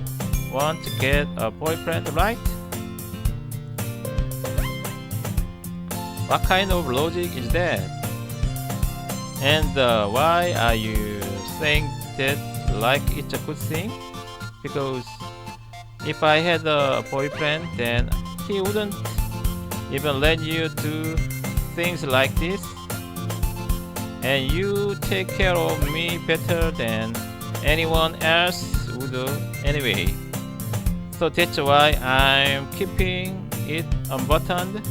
want to get a boyfriend, right? What kind of logic is that? And why are you saying that like it's a good thing? Because if I had a boyfriend, then he wouldn't even let you do things like this. And you take care of me better than anyone else would anyway. So that's why I'm keeping it unbuttoned.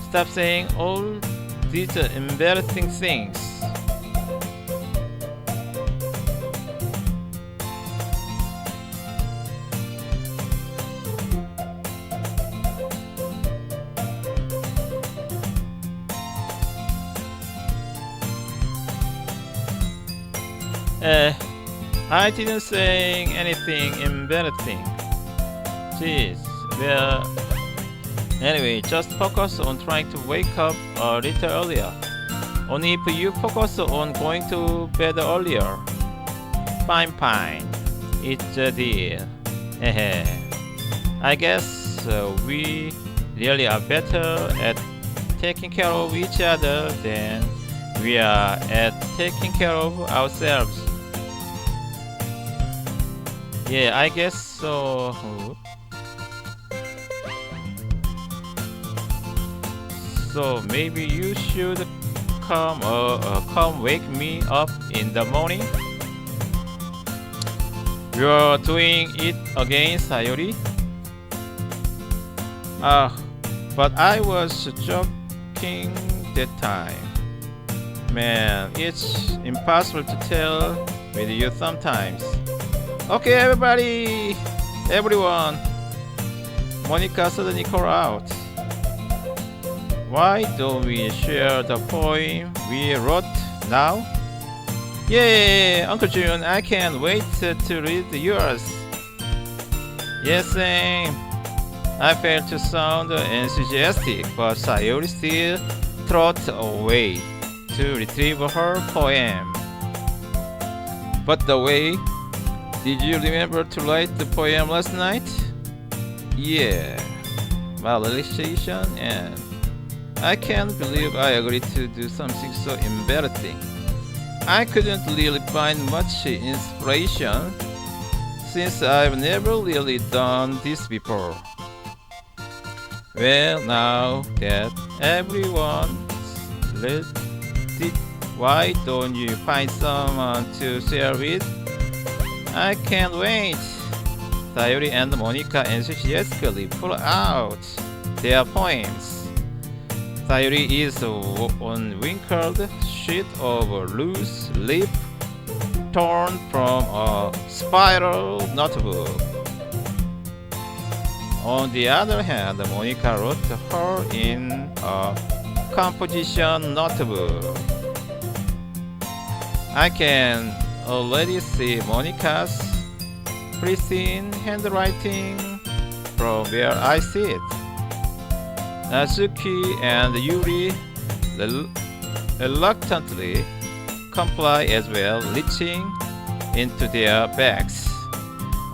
Stop saying all these embarrassing things. I didn't say anything embarrassing. Jeez, well, anyway, just focus on trying to wake up a little earlier. Only if you focus on going to bed earlier. Fine. It's a deal. I guess we really are better at taking care of each other than we are at taking care of ourselves. Yeah, I guess so. So maybe you should come wake me up in the morning. You're doing it again, Sayuri. But I was joking that time. Man, it's impossible to tell with you sometimes. Okay, everyone. Monica suddenly called out. Why don't we share the poem we wrote now? Yay, Uncle June, I can't wait to read yours. Yes, same. I failed to sound enthusiastic, but Sayuri still trotted away to retrieve her poem. But the way, did you remember to write the poem last night? Yeah, my realization, and I can't believe I agreed to do something so embarrassing. I couldn't really find much inspiration since I've never really done this before. Well, now that everyone's read it, why don't you find someone to share with? I can't wait. Sayuri and Monica enthusiastically pull out their poems. Sayuri is on wrinkled sheet of loose leaf torn from a spiral notebook. On the other hand, Monica wrote her in a composition notebook. I can already see Monica's pristine handwriting from where I sit. Natsuki and Yuri reluctantly comply as well, reaching into their bags.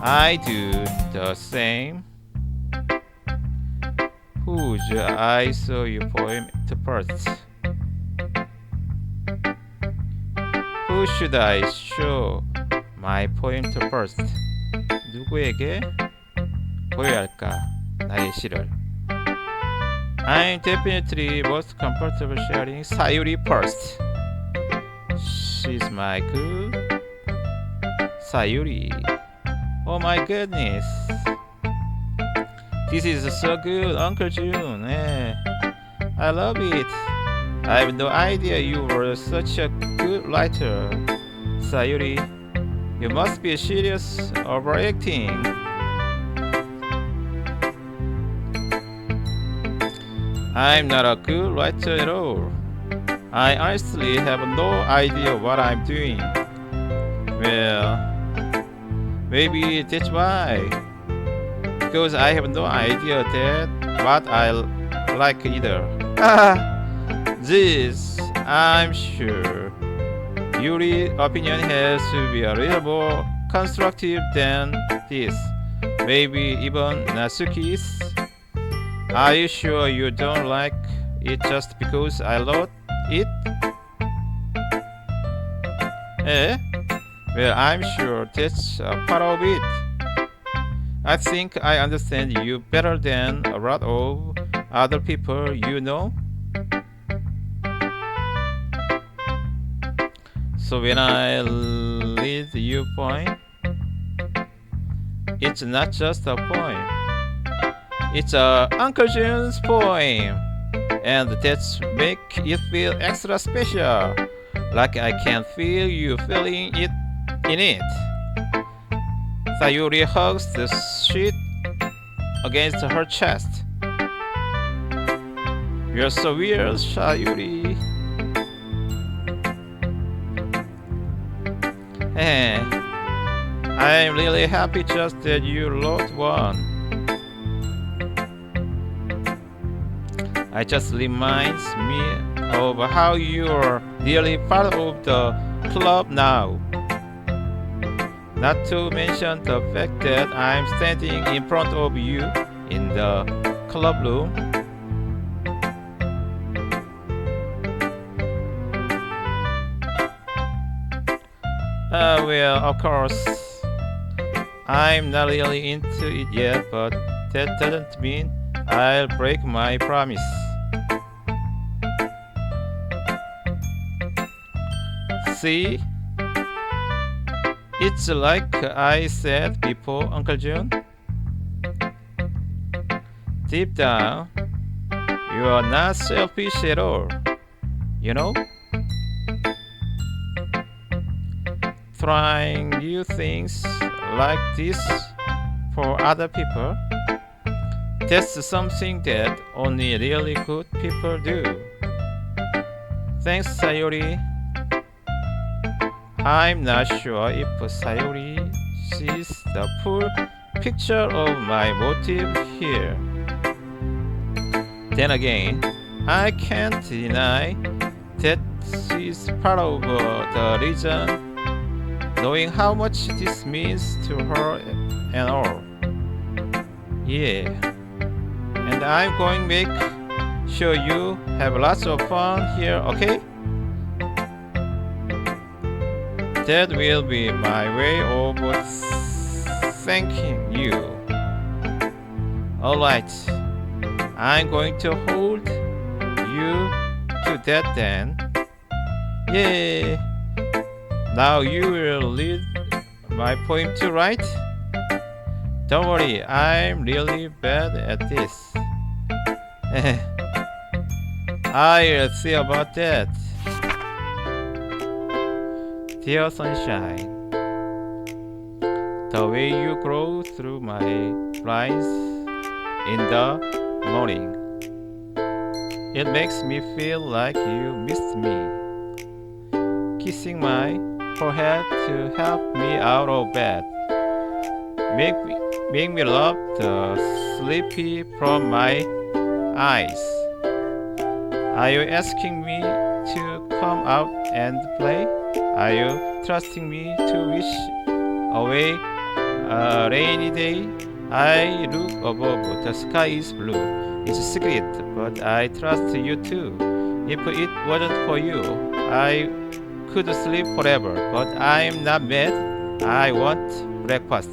I do the same. Whose I saw your poem to first? Who should I show my poem to first? 누구에게 보여야 할까? 나의 시를. I'm definitely most comfortable sharing Sayuri first. She's my good Sayuri. Oh my goodness. This is so good, Uncle June. I love it. I have no idea you were such a good writer. Sayuri, you must be serious overacting. I'm not a good writer at all. I honestly have no idea what I'm doing. Well, maybe that's why. Because I have no idea that what I like either. This, I'm sure. Yuri's opinion has to be a little more constructive than this. Maybe even Natsuki's. Are you sure you don't like it just because I wrote it? Eh? Well, I'm sure that's a part of it. I think I understand you better than a lot of other people you know. So when I read your poem, it's not just a poem. It's a Uncle June's poem, and that's make it feel extra special, like I can feel you feeling it in it. Sayuri hugs the sheet against her chest. You're so weird, Sayuri. I'm really happy just that you wrote one. It just reminds me of how you're really part of the club now. Not to mention the fact that I'm standing in front of you in the club room. Well, of course, I'm not really into it yet, but that doesn't mean I'll break my promise. See? It's like I said before, Uncle June. Deep down, you are not selfish at all. You know? Trying new things like this for other people, that's something that only really good people do. Thanks, Sayuri. I'm not sure if Sayuri sees the full picture of my motive here. Then again, I can't deny that she's part of the reason, knowing how much this means to her and all. Yeah, and I'm going to make sure you have lots of fun here, okay? That will be my way of thanking you. Alright, I'm going to hold you to that then. Yay! Now you will read my poem too, right? Don't worry, I'm really bad at this. I'll see about that. Dear sunshine, the way you glow through my blinds in the morning, it makes me feel like you missed me. Kissing my forehead to help me out of bed, make me love the sleepy from my eyes. Are you asking me to come out and play? Are you trusting me to wish away a rainy day? I look above, the sky is blue. It's a secret, but I trust you too. If it wasn't for you, I could sleep forever, but I'm not mad. I want breakfast.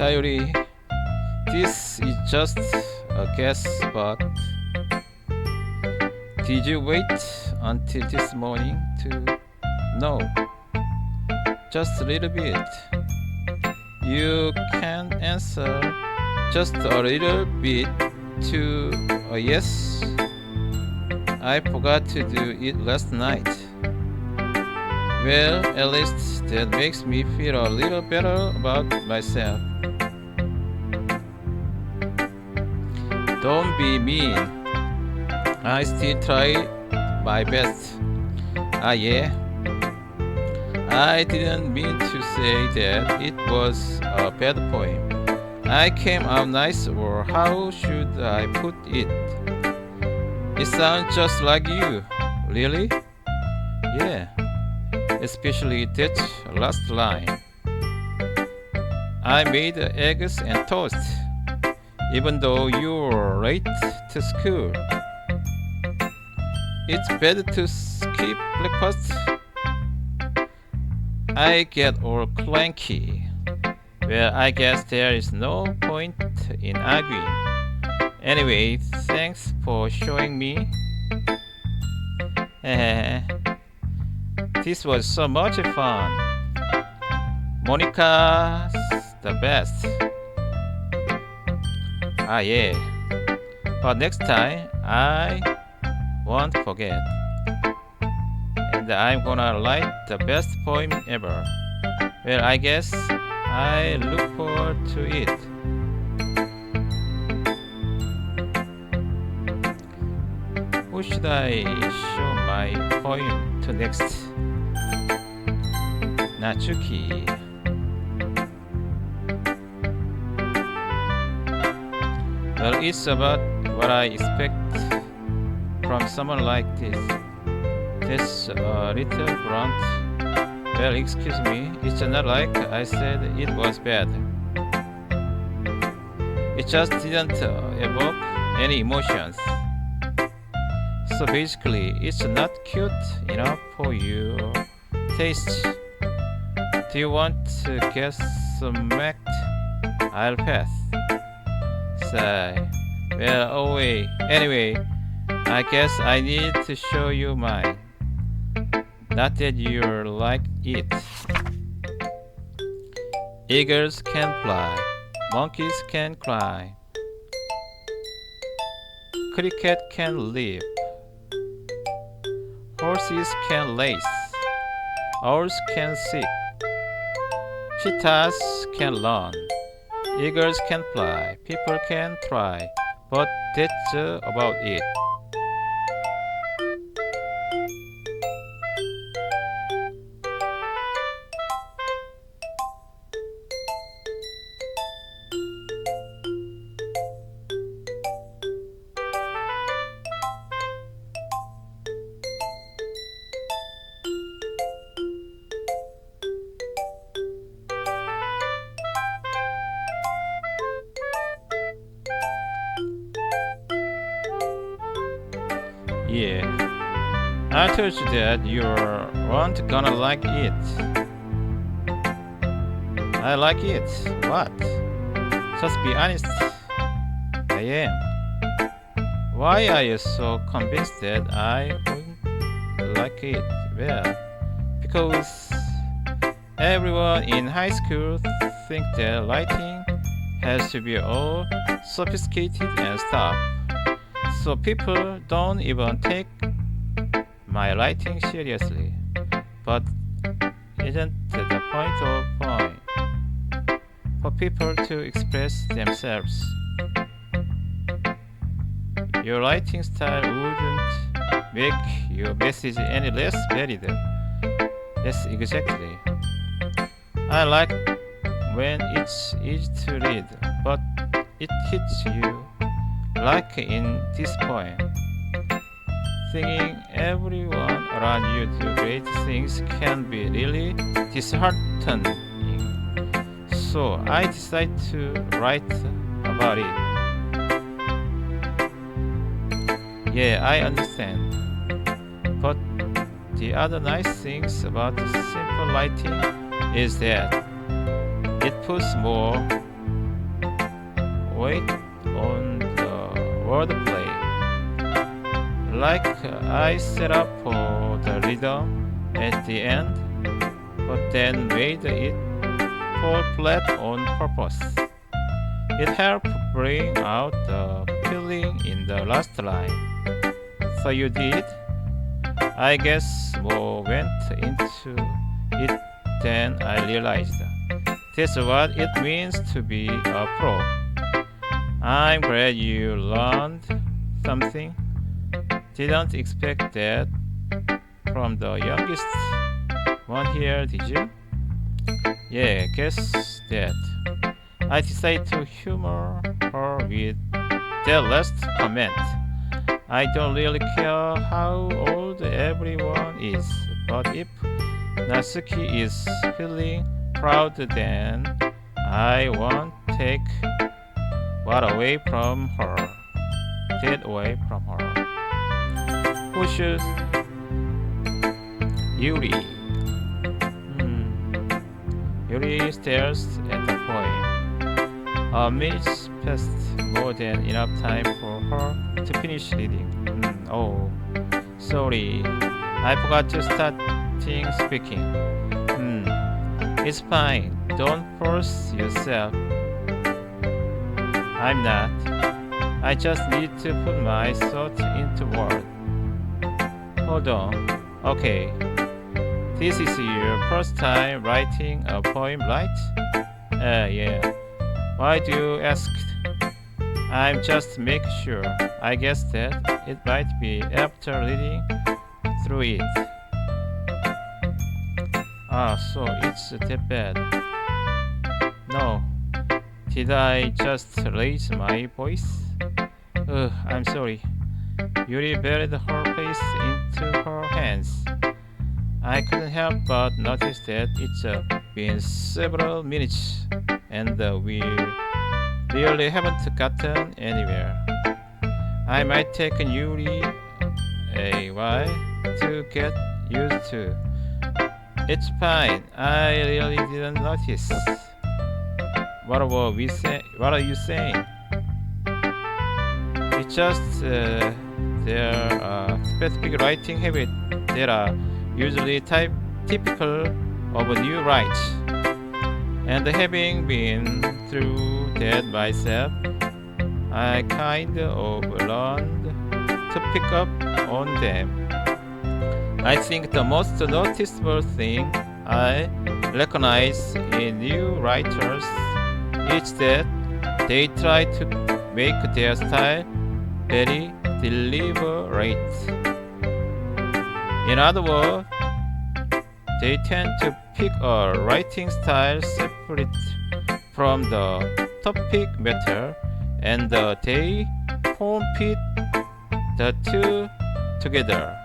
Sayuri, this is just a guess, but did you wait until this morning to know? Just a little bit. You can answer just a little bit to a yes. I forgot to do it last night. Well, at least that makes me feel a little better about myself. Don't be mean. I still try my best. Ah, yeah? I didn't mean to say that it was a bad poem. I came out nice, or how should I put it? It sounds just like you. Really? Yeah. Especially that last line. I made eggs and toast, even though you were late to school. It's better to skip breakfast. I get all cranky. Well, I guess there is no point in arguing. Anyway, thanks for showing me. This was so much fun. Monica's the best. Ah, yeah. But next time, I won't forget. And I'm gonna write the best poem ever. Well, I guess I look forward to it. Who should I show my poem to next? Natsuki. Well, it's about what I expect from someone like this. That's a little blunt. Well, excuse me, it's not like I said it was bad. It just didn't evoke any emotions. So basically, it's not cute enough for your taste. Do you want to get smacked? I'll pass. Sigh. Well, oh wait. Anyway, I guess I need to show you mine. Not that you're like it. Eagles can fly. Monkeys can climb. Cricket can leap. Horses can race. Owls can sing. Cheetahs can run. Eagles can fly. People can try. But that's about it. Yeah, I told you that you weren't gonna like it. I like it. What? Just be honest. I am. Why are you so convinced that I wouldn't like it? Well, because everyone in high school think that writing has to be all sophisticated and stuff. So people don't even take my writing seriously. But isn't the point of poem? For people to express themselves. Your writing style wouldn't make your message any less valid. Yes, exactly. I like when it's easy to read, but it hits you. Like in this poem, thinking everyone around you do great things can be really disheartening. So I decided to write about it. Yeah, I understand. But the other nice things about simple writing is that it puts more wait on the wordplay. Like I set up for the rhythm at the end, but then made it fall flat on purpose. It helped bring out the feeling in the last line. So you did? I guess more went into it than I realized. That's what it means to be a pro. I'm glad you learned something. Didn't expect that from the youngest one here, did you? Yeah, guess that. I decided to humor her with that last comment. I don't really care how old everyone is, but if Natsuki is feeling proud, then I won't take what away from her. That away from her. Who should? Yuri. Yuri stares at the poem. A minute passed, more than enough time for her to finish reading. Oh, sorry, I forgot to start speaking. It's fine. Don't force yourself. I'm not. I just need to put my thoughts into words. Hold on. Okay. This is your first time writing a poem, right? Yeah. Why do you ask? I'm just making sure. I guess that it might be after reading through it. So it's that bad. No. Did I just raise my voice? I'm sorry. Yuri buried her face into her hands. I couldn't help but notice that it's been several minutes and we really haven't gotten anywhere. I might take Yuri a while to get used to. It's fine. I really didn't notice. What are you saying? It's just there are specific writing habits that are usually typical of a new write. And having been through that myself, I kind of learned to pick up on them. I think the most noticeable thing I recognize in new writers is that they try to make their style very deliberate. In other words, they tend to pick a writing style separate from the topic matter, and they form fit the two together.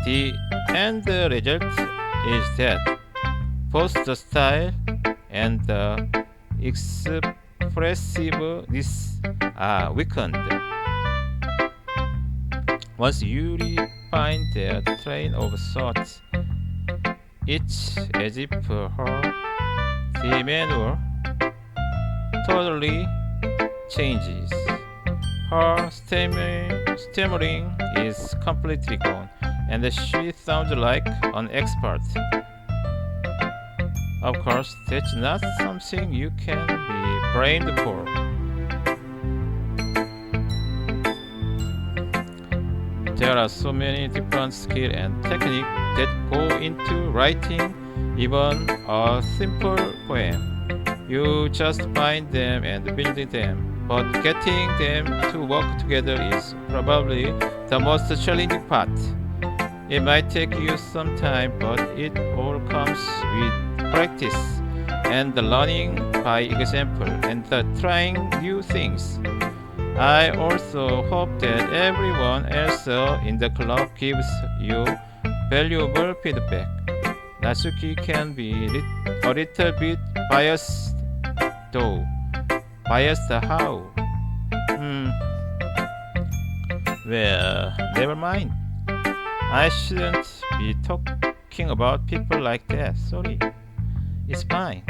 The end result is that both the style and the expressiveness are weakened. Once you find their train of thought, it's as if the manual totally changes. Her stammering is completely gone, and she sounds like an expert. Of course, that's not something you can be blamed for. There are so many different skills and techniques that go into writing even a simple poem. You just find them and build them, but getting them to work together is probably the most challenging part. It might take you some time, but it all comes with practice and the learning by example and the trying new things. I also hope that everyone else in the club gives you valuable feedback. Natsuki can be a little bit biased though. Biased how? Well, never mind. I shouldn't be talking about people like that. Sorry. It's fine.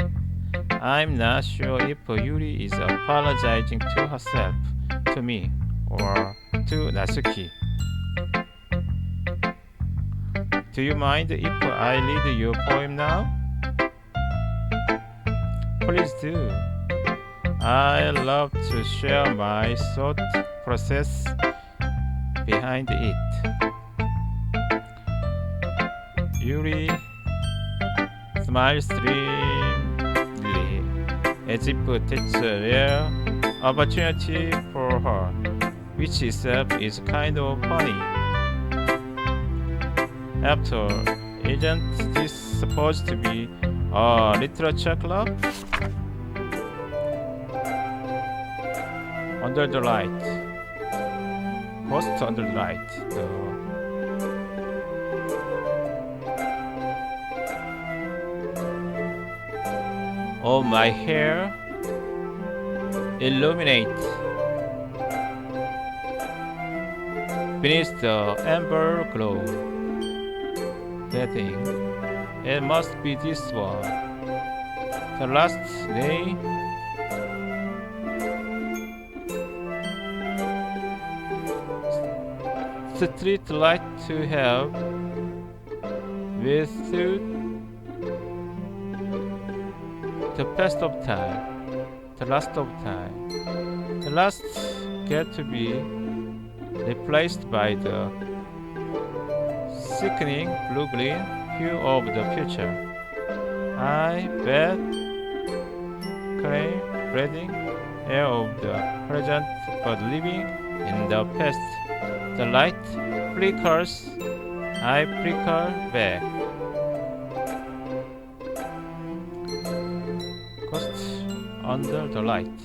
I'm not sure if Yuri is apologizing to herself, to me, or to Natsuki. Do you mind if I read your poem now? Please do. I love to share my thought process behind it. Yuri smiles dreamily, as if it's a rare opportunity for her, which itself is kind of funny. After all, isn't this supposed to be a literature club? Under the light. Ghost under the light. Oh, my hair illuminate beneath the amber glow. That thing, it must be this one. The last day. Street light to have withstood the past of time, the last of time. The last get to be replaced by the sickening blue-green hue of the future. I bet claim breathing air of the present but living in the past. The light flickers, I flicker back. Ghost under the light.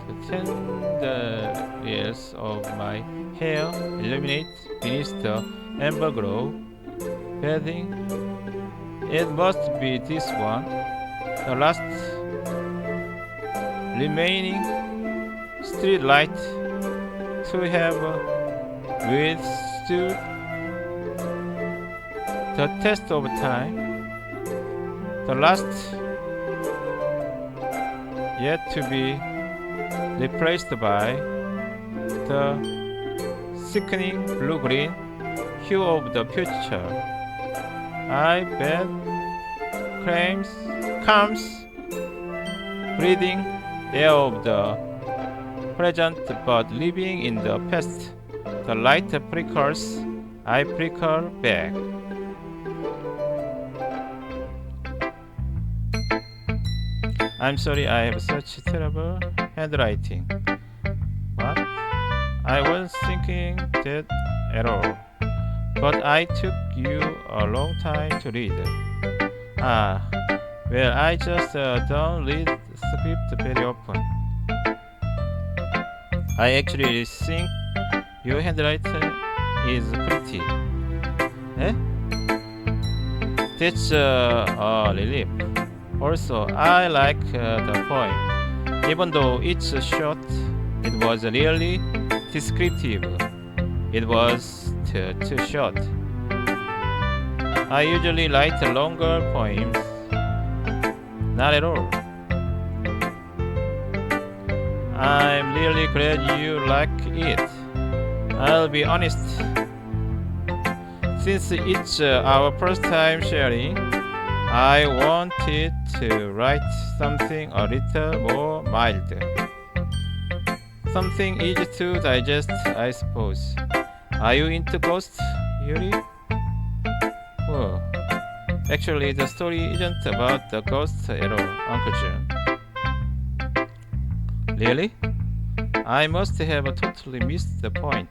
The tender layers of my hair illuminate beneath the amber glow. Bathing, it must be this one, the last remaining street light to have withstood the test of time, the last yet to be replaced by the sickening blue-green hue of the future. I bet comes breathing air of the present but living in the past. The light flickers, I flicker back. I'm sorry I have such terrible handwriting. What? I wasn't thinking that at all. But I took you a long time to read. Ah, well, I just don't read script very often. I actually think your handwriting is pretty. Eh? That's a relief. Also, I like the poem. Even though it's short, it was really descriptive. It was too short. I usually write longer poems. Not at all. I'm really glad you like it. I'll be honest. Since it's our first time sharing, I wanted to write something a little more mild. Something easy to digest, I suppose. Are you into ghosts, Yuri? Whoa. Actually, the story isn't about the ghosts at all, Uncle Jun. Really? I must have totally missed the point.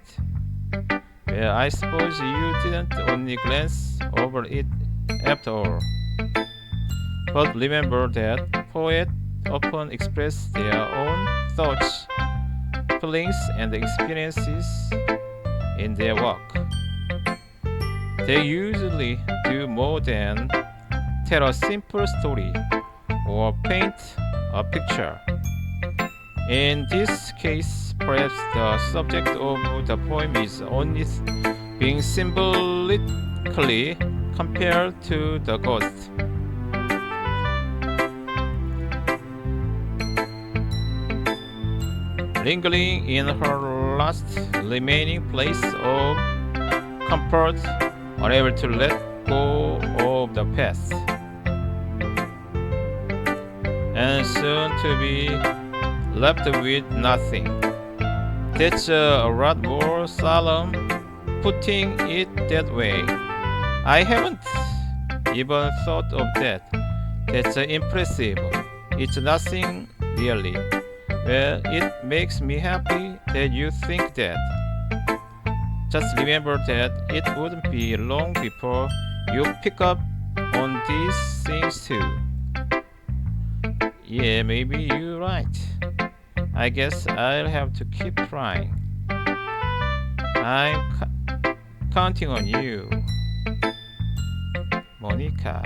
Well, I suppose you didn't only glance over it after all. But remember that poets often express their own thoughts, feelings, and experiences in their work. They usually do more than tell a simple story or paint a picture. In this case, perhaps the subject of the poem is only being symbolically compared to the ghost. lingering in her last remaining place of comfort, unable to let go of the past, and soon to be left with nothing. That's a lot more solemn, putting it that way. I haven't even thought of that. That's impressive. It's nothing really. Well, it makes me happy that you think that. Just remember that it wouldn't be long before you pick up on these things too. Yeah, maybe you're right. I guess I'll have to keep trying. I'm counting on you, Monica.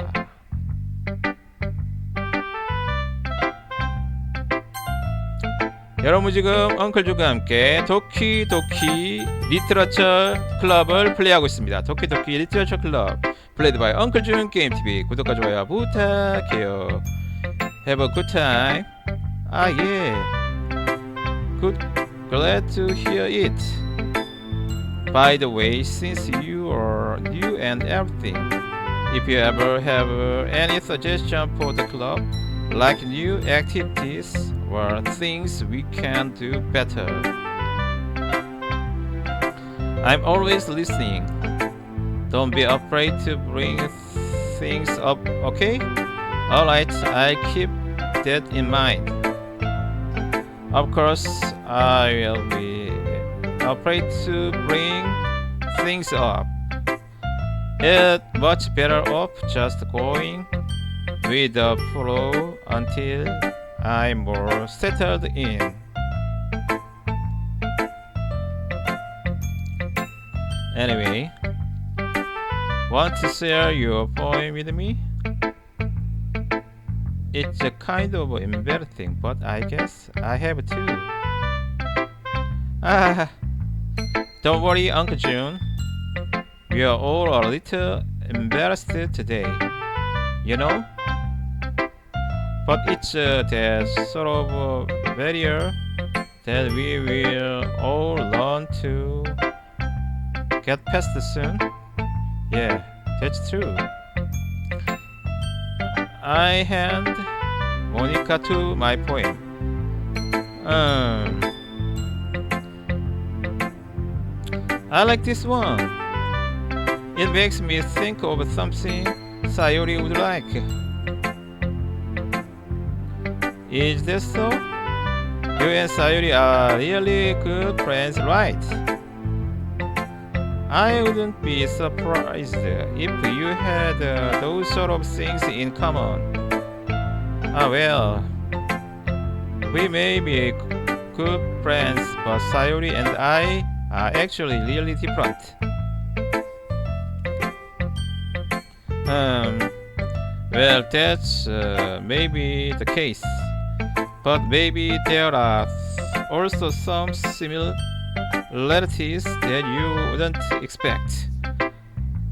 여러분 지금 엉클주가 함께 도키도키 리트러처 클럽을 플레이하고 있습니다. 도키도키 리트러처 클럽 플레이드 바이 엉클준 게임TV. 구독과 좋아요 부탁해요. Have a good time. Ah yeah. Good. Glad to hear it. By the way, since you are new and everything, if you ever have any suggestion for the club, like new activities or things we can do better, I'm always listening. Don't be afraid to bring things up, okay? Alright, I keep that in mind. Of course, I will be afraid to bring things up. It's much better off just going with the flow until I'm more settled in. Anyway, want to share your poem with me? It's a kind of embarrassing, but I guess I have to. Don't worry, Uncle June. We are all a little embarrassed today, you know? But it's that sort of barrier that we will all learn to get past soon. Yeah, that's true. I hand Monica to my poem. I like this one. It makes me think of something Sayori would like. Is that so? You and Sayori are really good friends, right? I wouldn't be surprised if you had those sort of things in common. Well, we may be good friends, but Sayori and I are actually really different. Well, that's maybe the case, but maybe there are also some similarities that you wouldn't expect.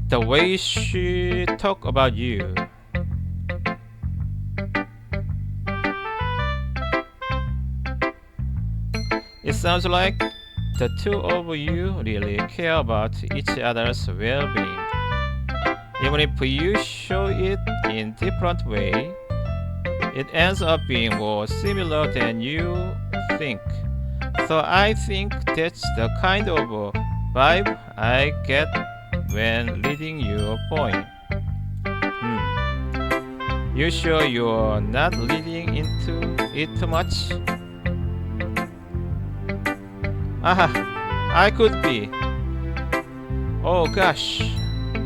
The way she talk about you. It sounds like the two of you really care about each other's well-being. Even if you show it in different way, it ends up being more similar than you think. So I think that's the kind of vibe I get when reading your poem. You sure you're not reading into it too much? I could be. Oh gosh,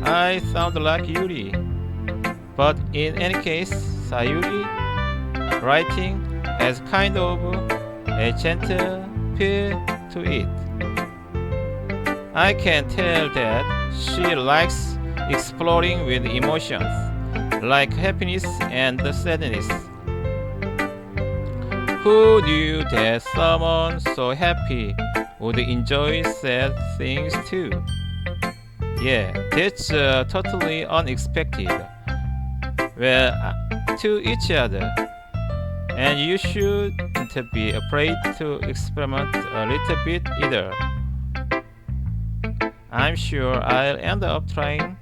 I sound like Yuri. But in any case, Sayuri writing has kind of a gentle feel to it. I can tell that she likes exploring with emotions, like happiness and sadness. Who knew that someone so happy would enjoy sad things too? Yeah, that's totally unexpected. Well, to each other. And you should be afraid to experiment a little bit either. I'm sure I'll end up trying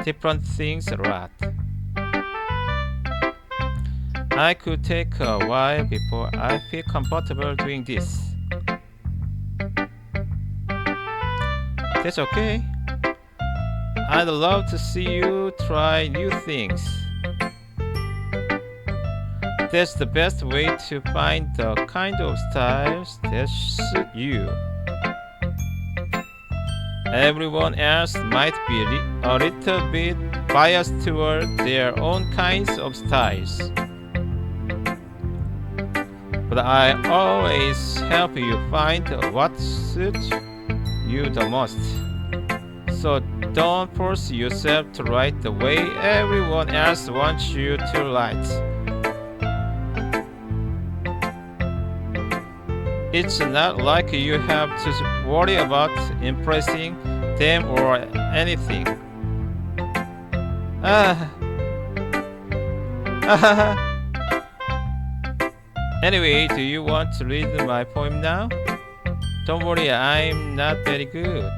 different things a lot. I could take a while before I feel comfortable doing this. That's okay. I'd love to see you try new things. That's the best way to find the kind of styles that suit you. Everyone else might be a little bit biased toward their own kinds of styles, but I always help you find what suits you the most. So don't force yourself to write the way everyone else wants you to write. It's not like you have to worry about impressing them or anything. Anyway, do you want to read my poem now? Don't worry, I'm not very good.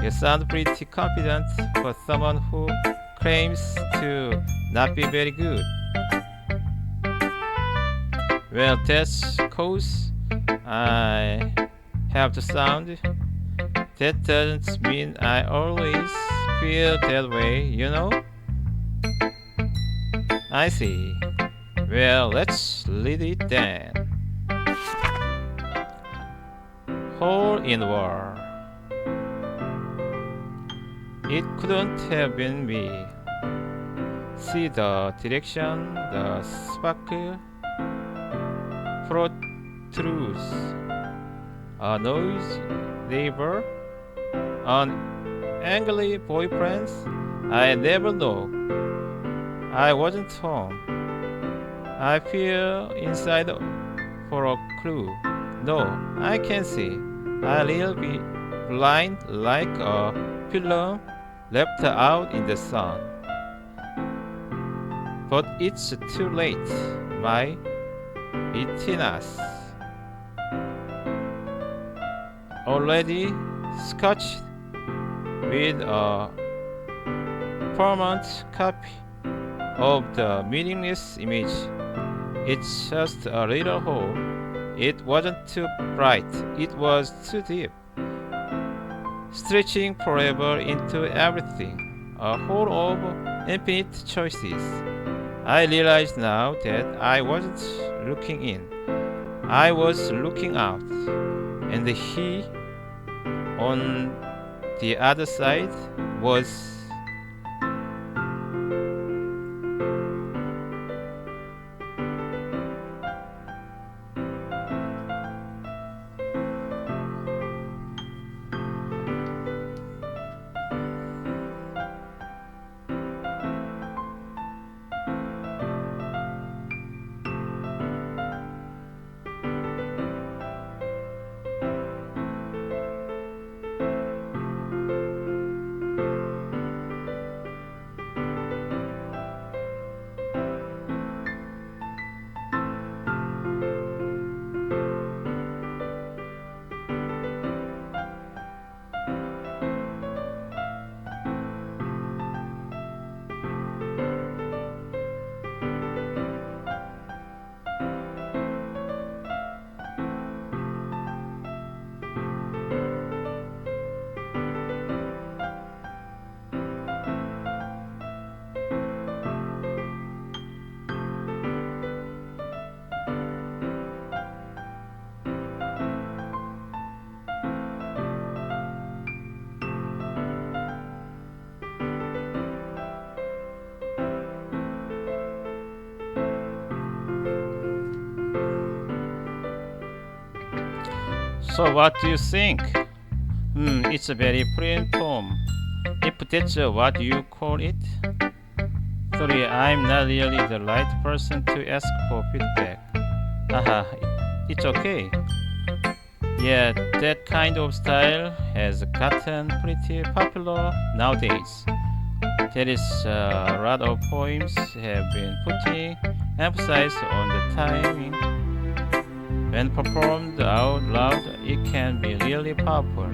You sound pretty confident for someone who claims to not be very good. Well, that's cause I have the sound. That doesn't mean I always feel that way, you know? I see. Well, let's read it then. Hole in wall. It couldn't have been me. See the direction, the sparkle protrudes. A noisy neighbor, an angry boyfriend. I never know. I wasn't home. I feel inside for a clue. No, I can't see. I'll be blind like a pillow left out in the sun. But it's too late, my retinas. Already scotched with a permanent copy of the meaningless image. It's just a little hole. It wasn't too bright, it was too deep, stretching forever into everything, a hole of infinite choices. I realize now that I wasn't looking in, I was looking out, and he on the other side was So what do you think? It's a very brilliant poem, if that's what you call it. Sorry, I'm not really the right person to ask for feedback. Haha, it's okay. Yeah, that kind of style has gotten pretty popular nowadays. There is a lot of poems have been putting emphasis on the timing. When performed out loud, it can be really powerful.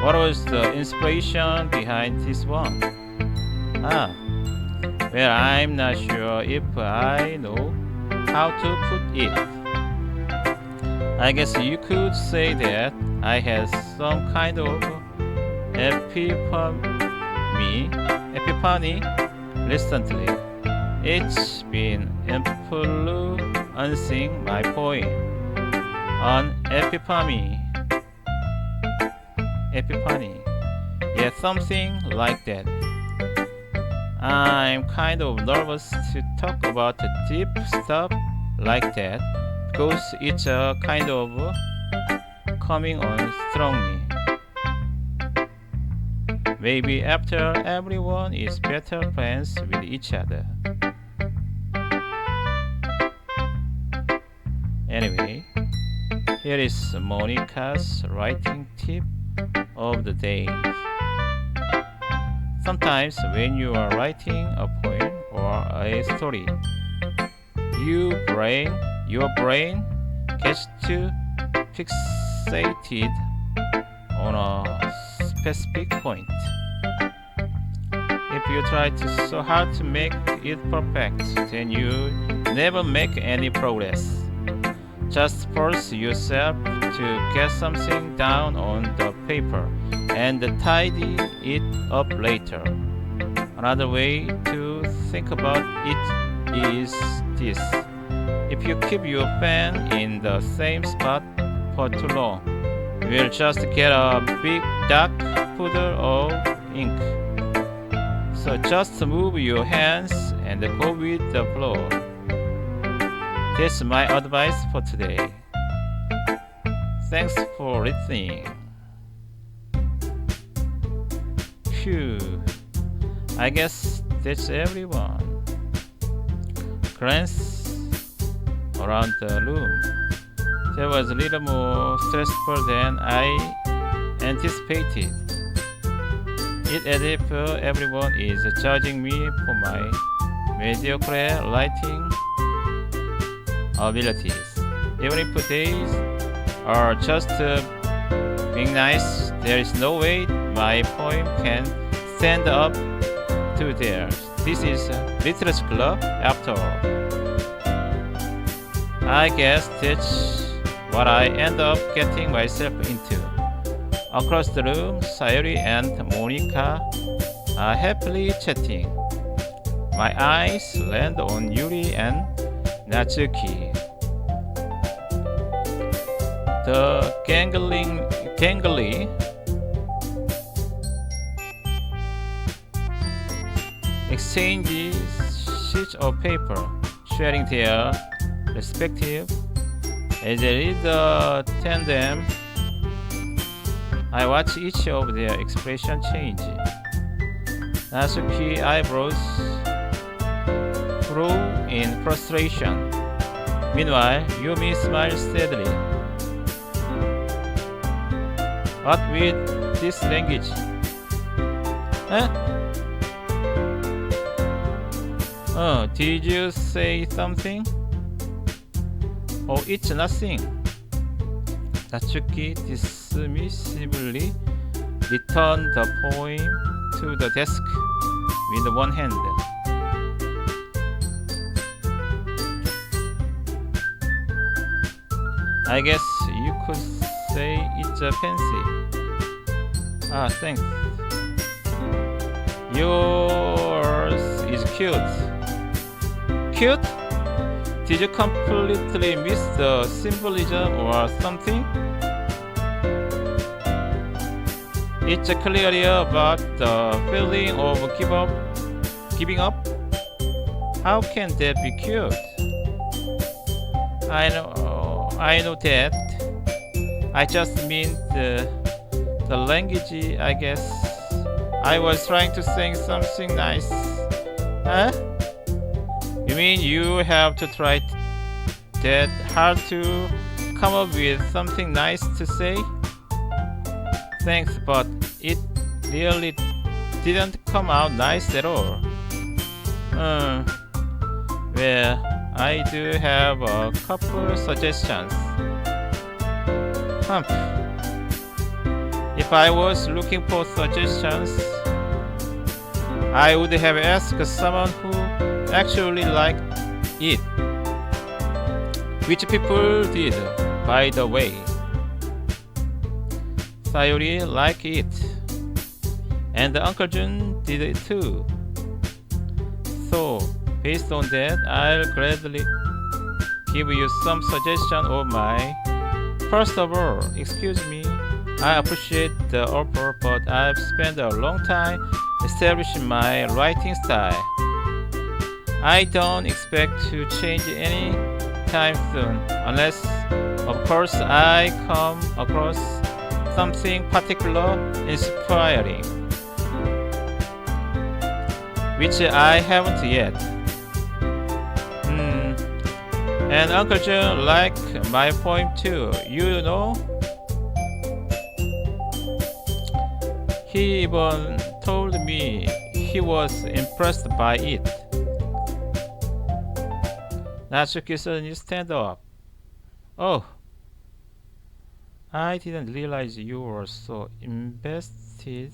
What was the inspiration behind this one? Well, I'm not sure if I know how to put it. I guess you could say that I had some kind of epiphany recently. It's been influencing my poem on epiphany. Yeah, something like that. I'm kind of nervous to talk about the deep stuff like that because it's a kind of coming on strongly. Maybe after everyone is better friends with each other. Anyway, here is Monica's writing tip of the day. Sometimes when you are writing a poem or a story, your brain gets too fixated on a specific point. If you try so hard to make it perfect, then you never make any progress. Just force yourself to get something down on the paper and tidy it up later. Another way to think about it is this. If you keep your pen in the same spot for too long, you will just get a big dark puddle of ink. So just move your hands and go with the flow. That's my advice for today. Thanks for listening. Phew, I guess that's everyone. Glance around the room. That was a little more stressful than I anticipated. It's as if everyone is judging me for my mediocre writing abilities. Even if days are just being nice, there is no way my poem can stand up to theirs. This is Literature Club after all. I guess that's what I end up getting myself into. Across the room, Sayuri and Monica are happily chatting. My eyes land on Yuri and Natsuki. The gangly exchanges sheets of paper, sharing their respective. As I read the tandem, I watch each of their expression change. Natsuki eyebrows furrow in frustration. Meanwhile, Yumi smiles steadily. What with this language? Did you say something? Oh, it's nothing. Natsuki dismissively returned the poem to the desk with one hand. I guess you could say it's a fancy. Thanks. Yours is cute. Cute? Did you completely miss the symbolism or something? It's clearly about the feeling of giving up. How can that be cute? I know that. I just mean the language, I guess. I was trying to say something nice. Huh? You mean you have to try that hard to come up with something nice to say? Thanks, but it really didn't come out nice at all. Well, I do have a couple suggestions. If I was looking for suggestions, I would have asked someone who actually liked it. Which people did, by the way. Sayori liked it, and Uncle Jun did it too. So, based on that, I'll gladly give you some suggestion of mine. First of all, excuse me, I appreciate the offer, but I've spent a long time establishing my writing style. I don't expect to change any time soon, unless, of course, I come across something particular inspiring, which I haven't yet. And Uncle Jun liked my poem too, you know? He even told me he was impressed by it. Natsuki suddenly stand up. Oh, I didn't realize you were so invested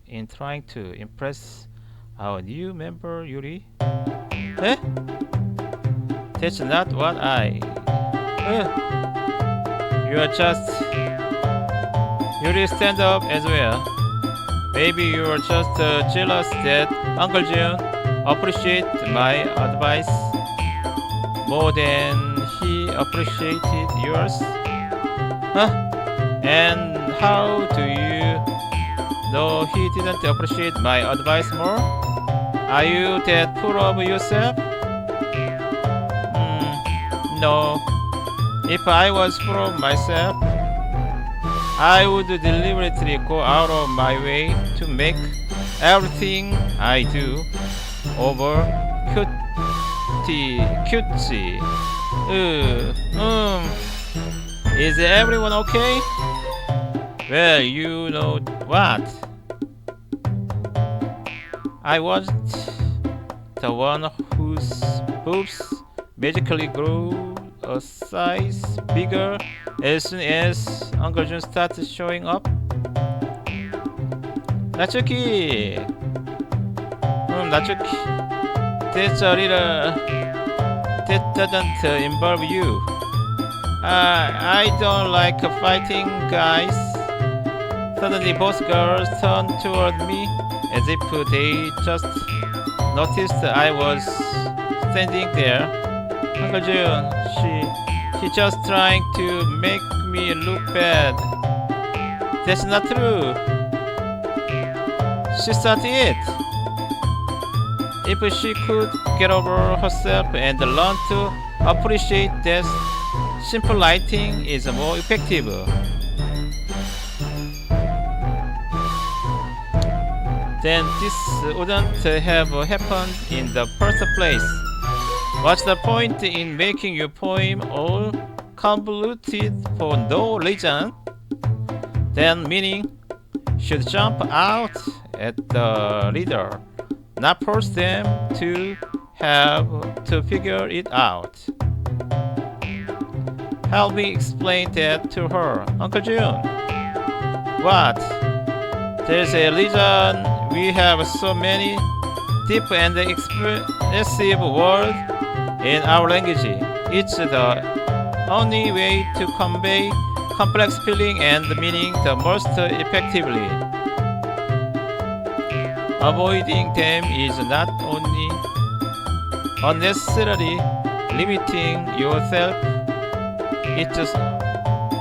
in trying to impress our new member, Yuri. Eh? That's not what You're just... Yuri stand up as well. Maybe you're just jealous that Uncle Jun appreciated my advice more than he appreciated yours. And how do you know he didn't appreciate my advice more? Are you that full of yourself? No. If I was full of myself, I would deliberately go out of my way to make everything I do over cutesy. Is everyone okay? Well, you know what? I wasn't the one whose boobs magically grew a size bigger as soon as Uncle Jun started showing up. Natsuki! Natsuki, that's a little... that doesn't involve you. I don't like fighting guys. Suddenly both girls turned toward me as if they just noticed I was standing there. Uncle Jun, she's just trying to make me look bad. That's not true. She started it. If she could get over herself and learn to appreciate that simple lighting is more effective. Then this wouldn't have happened in the first place. What's the point in making your poem all convoluted for no reason? Then meaning should jump out at the reader, not force them to have to figure it out. Help me explain that to her, Uncle Jun. What? There's a reason we have so many deep and expressive words in our language. It's the only way to convey complex feeling and meaning the most effectively. Avoiding them is not only unnecessarily limiting yourself, it's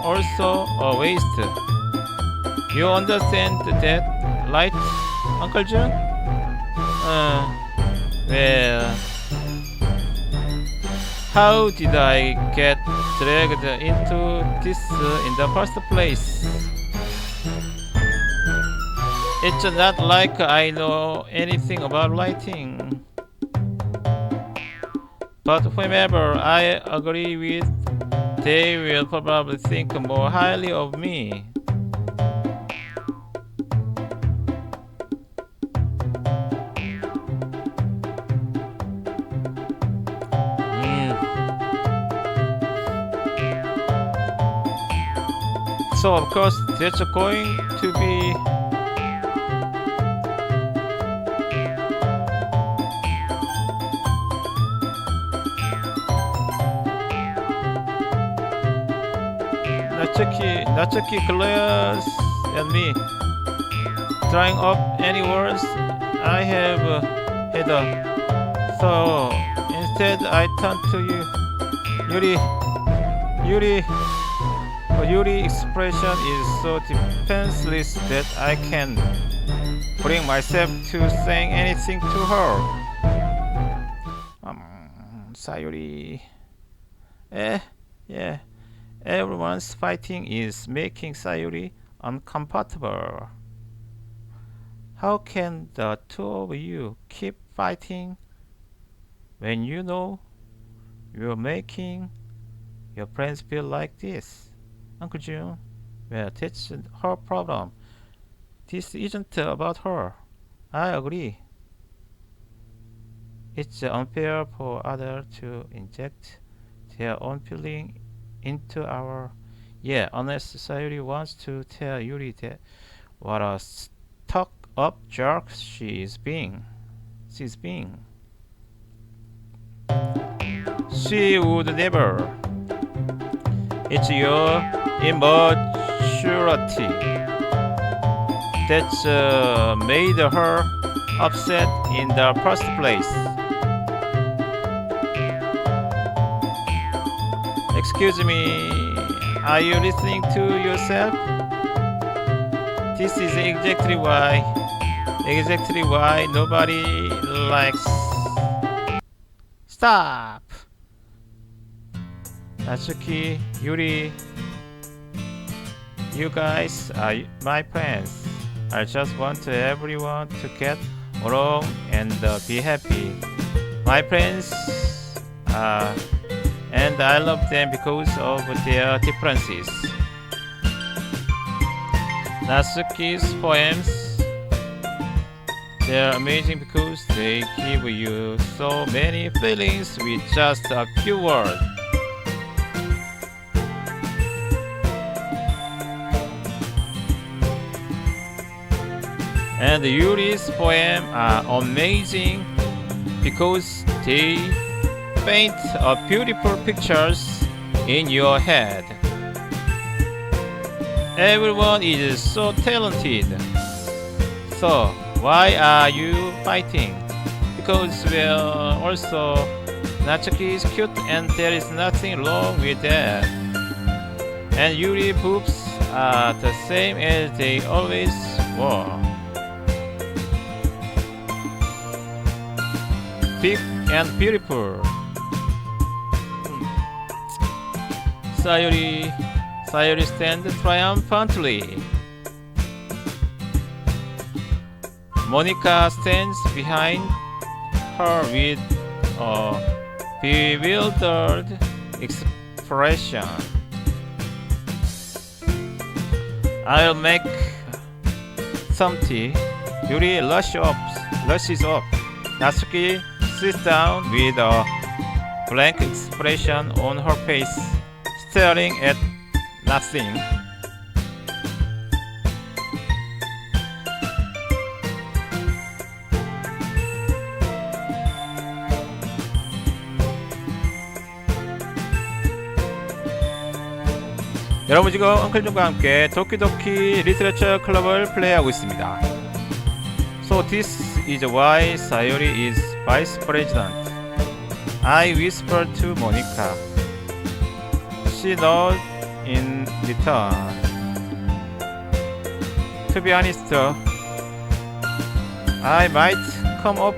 also a waste. You understand that, right, Uncle Jun? Well, how did I get dragged into this in the first place? It's not like I know anything about writing. But whomever I agree with, they will probably think more highly of me. So of course that's going to be Natsuki glares at me, drawing up any words I have had. So instead I turn to you, Yuri. But Yuri's expression is so defenseless that I can't bring myself to saying anything to her. Sayuri. Yeah. Everyone's fighting is making Sayuri uncomfortable. How can the two of you keep fighting when you know you're making your friends feel like this? Uncle June, well, that's her problem. This isn't about her. I agree. It's unfair for others to inject their own feeling into our... Yeah, unless society wants to tell Yuri that what a stuck up jerk she's being. She would never. It's your immaturity that's made her upset in the first place. Excuse me, are you listening to yourself? This is exactly why nobody likes... Stop! Natsuki, Yuri, you guys are my friends. I just want everyone to get along and be happy. My friends and I love them because of their differences. Natsuki's poems, they're amazing because they give you so many feelings with just a few words. And Yuri's poems are amazing because they paint beautiful pictures in your head. Everyone is so talented. So why are you fighting? Because well, also Natsuki is cute and there is nothing wrong with that. And Yuri boobs are the same as they always were. Big and beautiful. Sayuri stands triumphantly. Monica stands behind her with a bewildered expression. I'll make some tea. Yuri rushes up. Natsuki sits down with a blank expression on her face, staring at nothing. 여러분 지금 엉클존과 함께 도키도키 리터처 클럽을 플레이하고 있습니다. So this is why Sayuri is vice president. I whispered to Monica. She nodded in return. To be honest, I might come up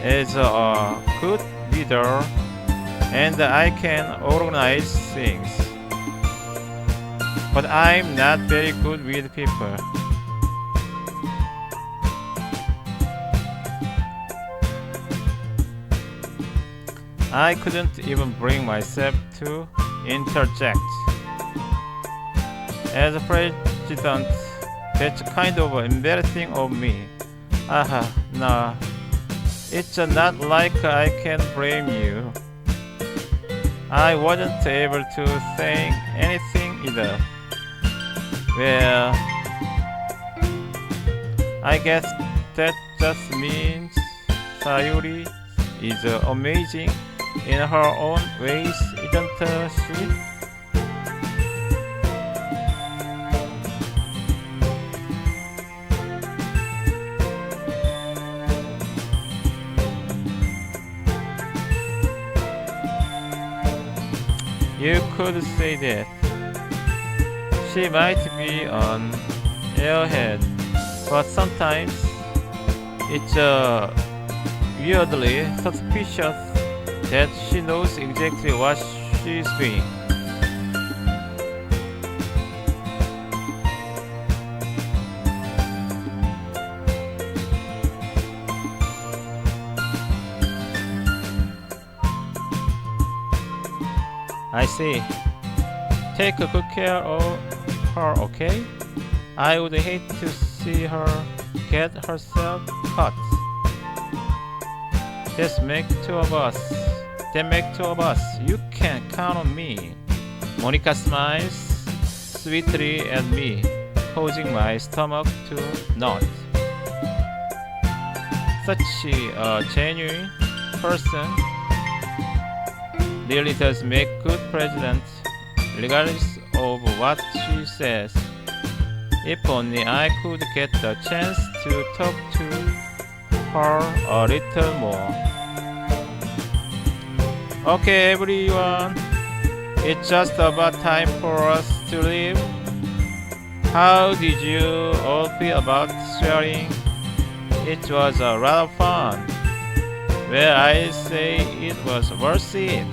as a good leader and I can organize things. But I'm not very good with people. I couldn't even bring myself to interject. As a president, that's kind of embarrassing of me. Nah. It's not like I can blame you. I wasn't able to say anything either. Well, I guess that just means Sayuri is amazing in her own ways, isn't she? You could say that. She might be an airhead, but sometimes it's weirdly suspicious that she knows exactly what she's doing. I see. Take good care of her, okay? I would hate to see her get herself caught. That make two of us. You can count on me. Monica smiles sweetly at me, causing my stomach to knot. Such a genuine person really does make good president, regardless of what she says. If only I could get the chance to talk to her a little more. Okay, everyone, it's just about time for us to leave. How did you all feel about swearing? It was a lot of fun. Well, I say it was worth it.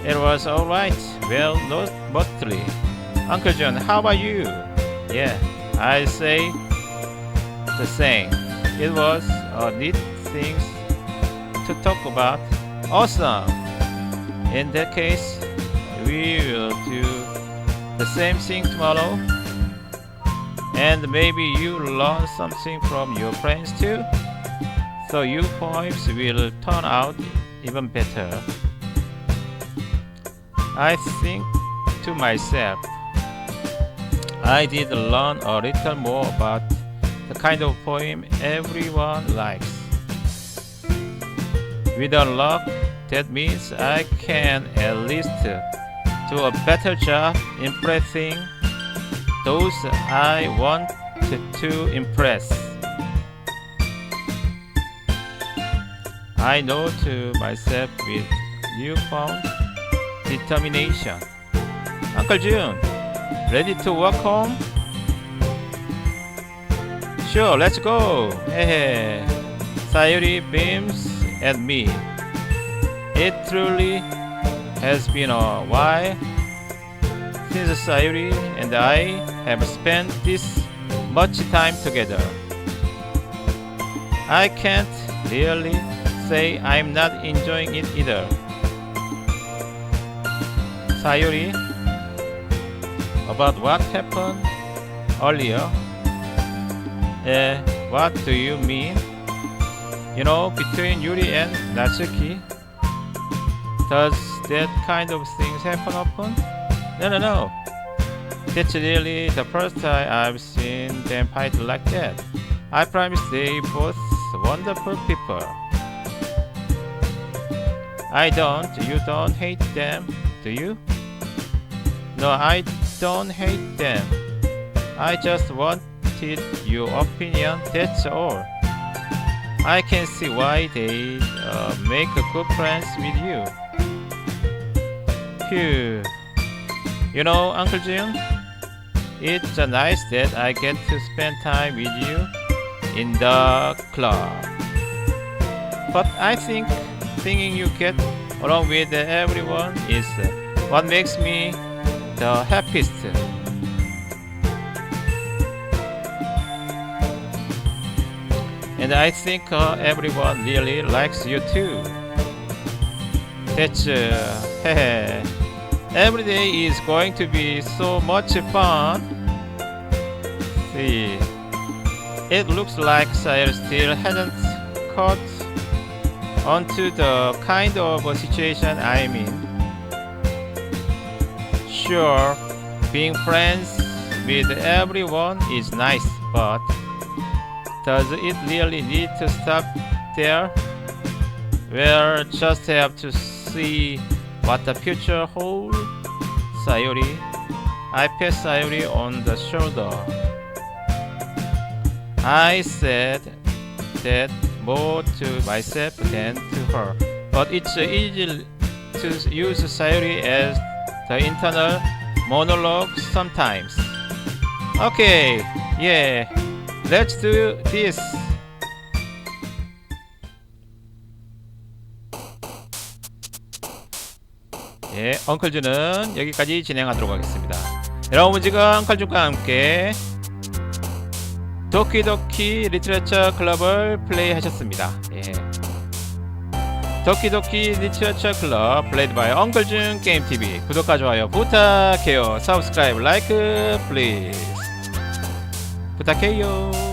It was alright. Well, not mostly. Uncle John, how about you? Yeah, I say the same. It was a neat thing to talk about. Awesome. In that case, we will do the same thing tomorrow. And maybe you learn something from your friends too. So your poems will turn out even better. I think to myself, I did learn a little more about the kind of poem everyone likes. With a luck, that means I can at least do a better job impressing those I want to impress. I know to myself with newfound determination. Uncle June, ready to walk home? Sure, let's go. Hehe. Sayuri beams at me. It truly has been a while since Sayuri and I have spent this much time together. I can't really say I'm not enjoying it either. Sayuri, about what happened earlier? What do you mean? You know, between Yuri and Natsuki? Does that kind of things happen often? No. That's really the first time I've seen them fight like that. I promise they both wonderful people. You don't hate them, do you? No, I don't hate them. I just wanted your opinion, that's all. I can see why they make good friends with you. Phew. You know, Uncle Jim, it's nice that I get to spend time with you in the club. But I think thinking you get along with everyone is what makes me the happiest. And I think everyone really likes you too. That's every day is going to be so much fun. See, it looks like Sayur still hasn't caught onto the kind of situation I'm in. Sure, being friends with everyone is nice, but does it really need to stop there? We'll just have to see what the future holds. Sayori. I pat Sayori on the shoulder. I said that more to myself than to her, but it's easy to use Sayori as the internal monologue sometimes. Okay, yeah, let's do this. 예, 엉클준은 여기까지 진행하도록 하겠습니다. 여러분 지금 엉클준과 함께 도키도키 리트러처 클럽을 플레이하셨습니다. 예. 도키도키 리트러처 클럽 플레이드 바이 엉클준 게임TV. 구독과 좋아요 부탁해요. 서브스크라이브 라이크 플리즈 부탁해요.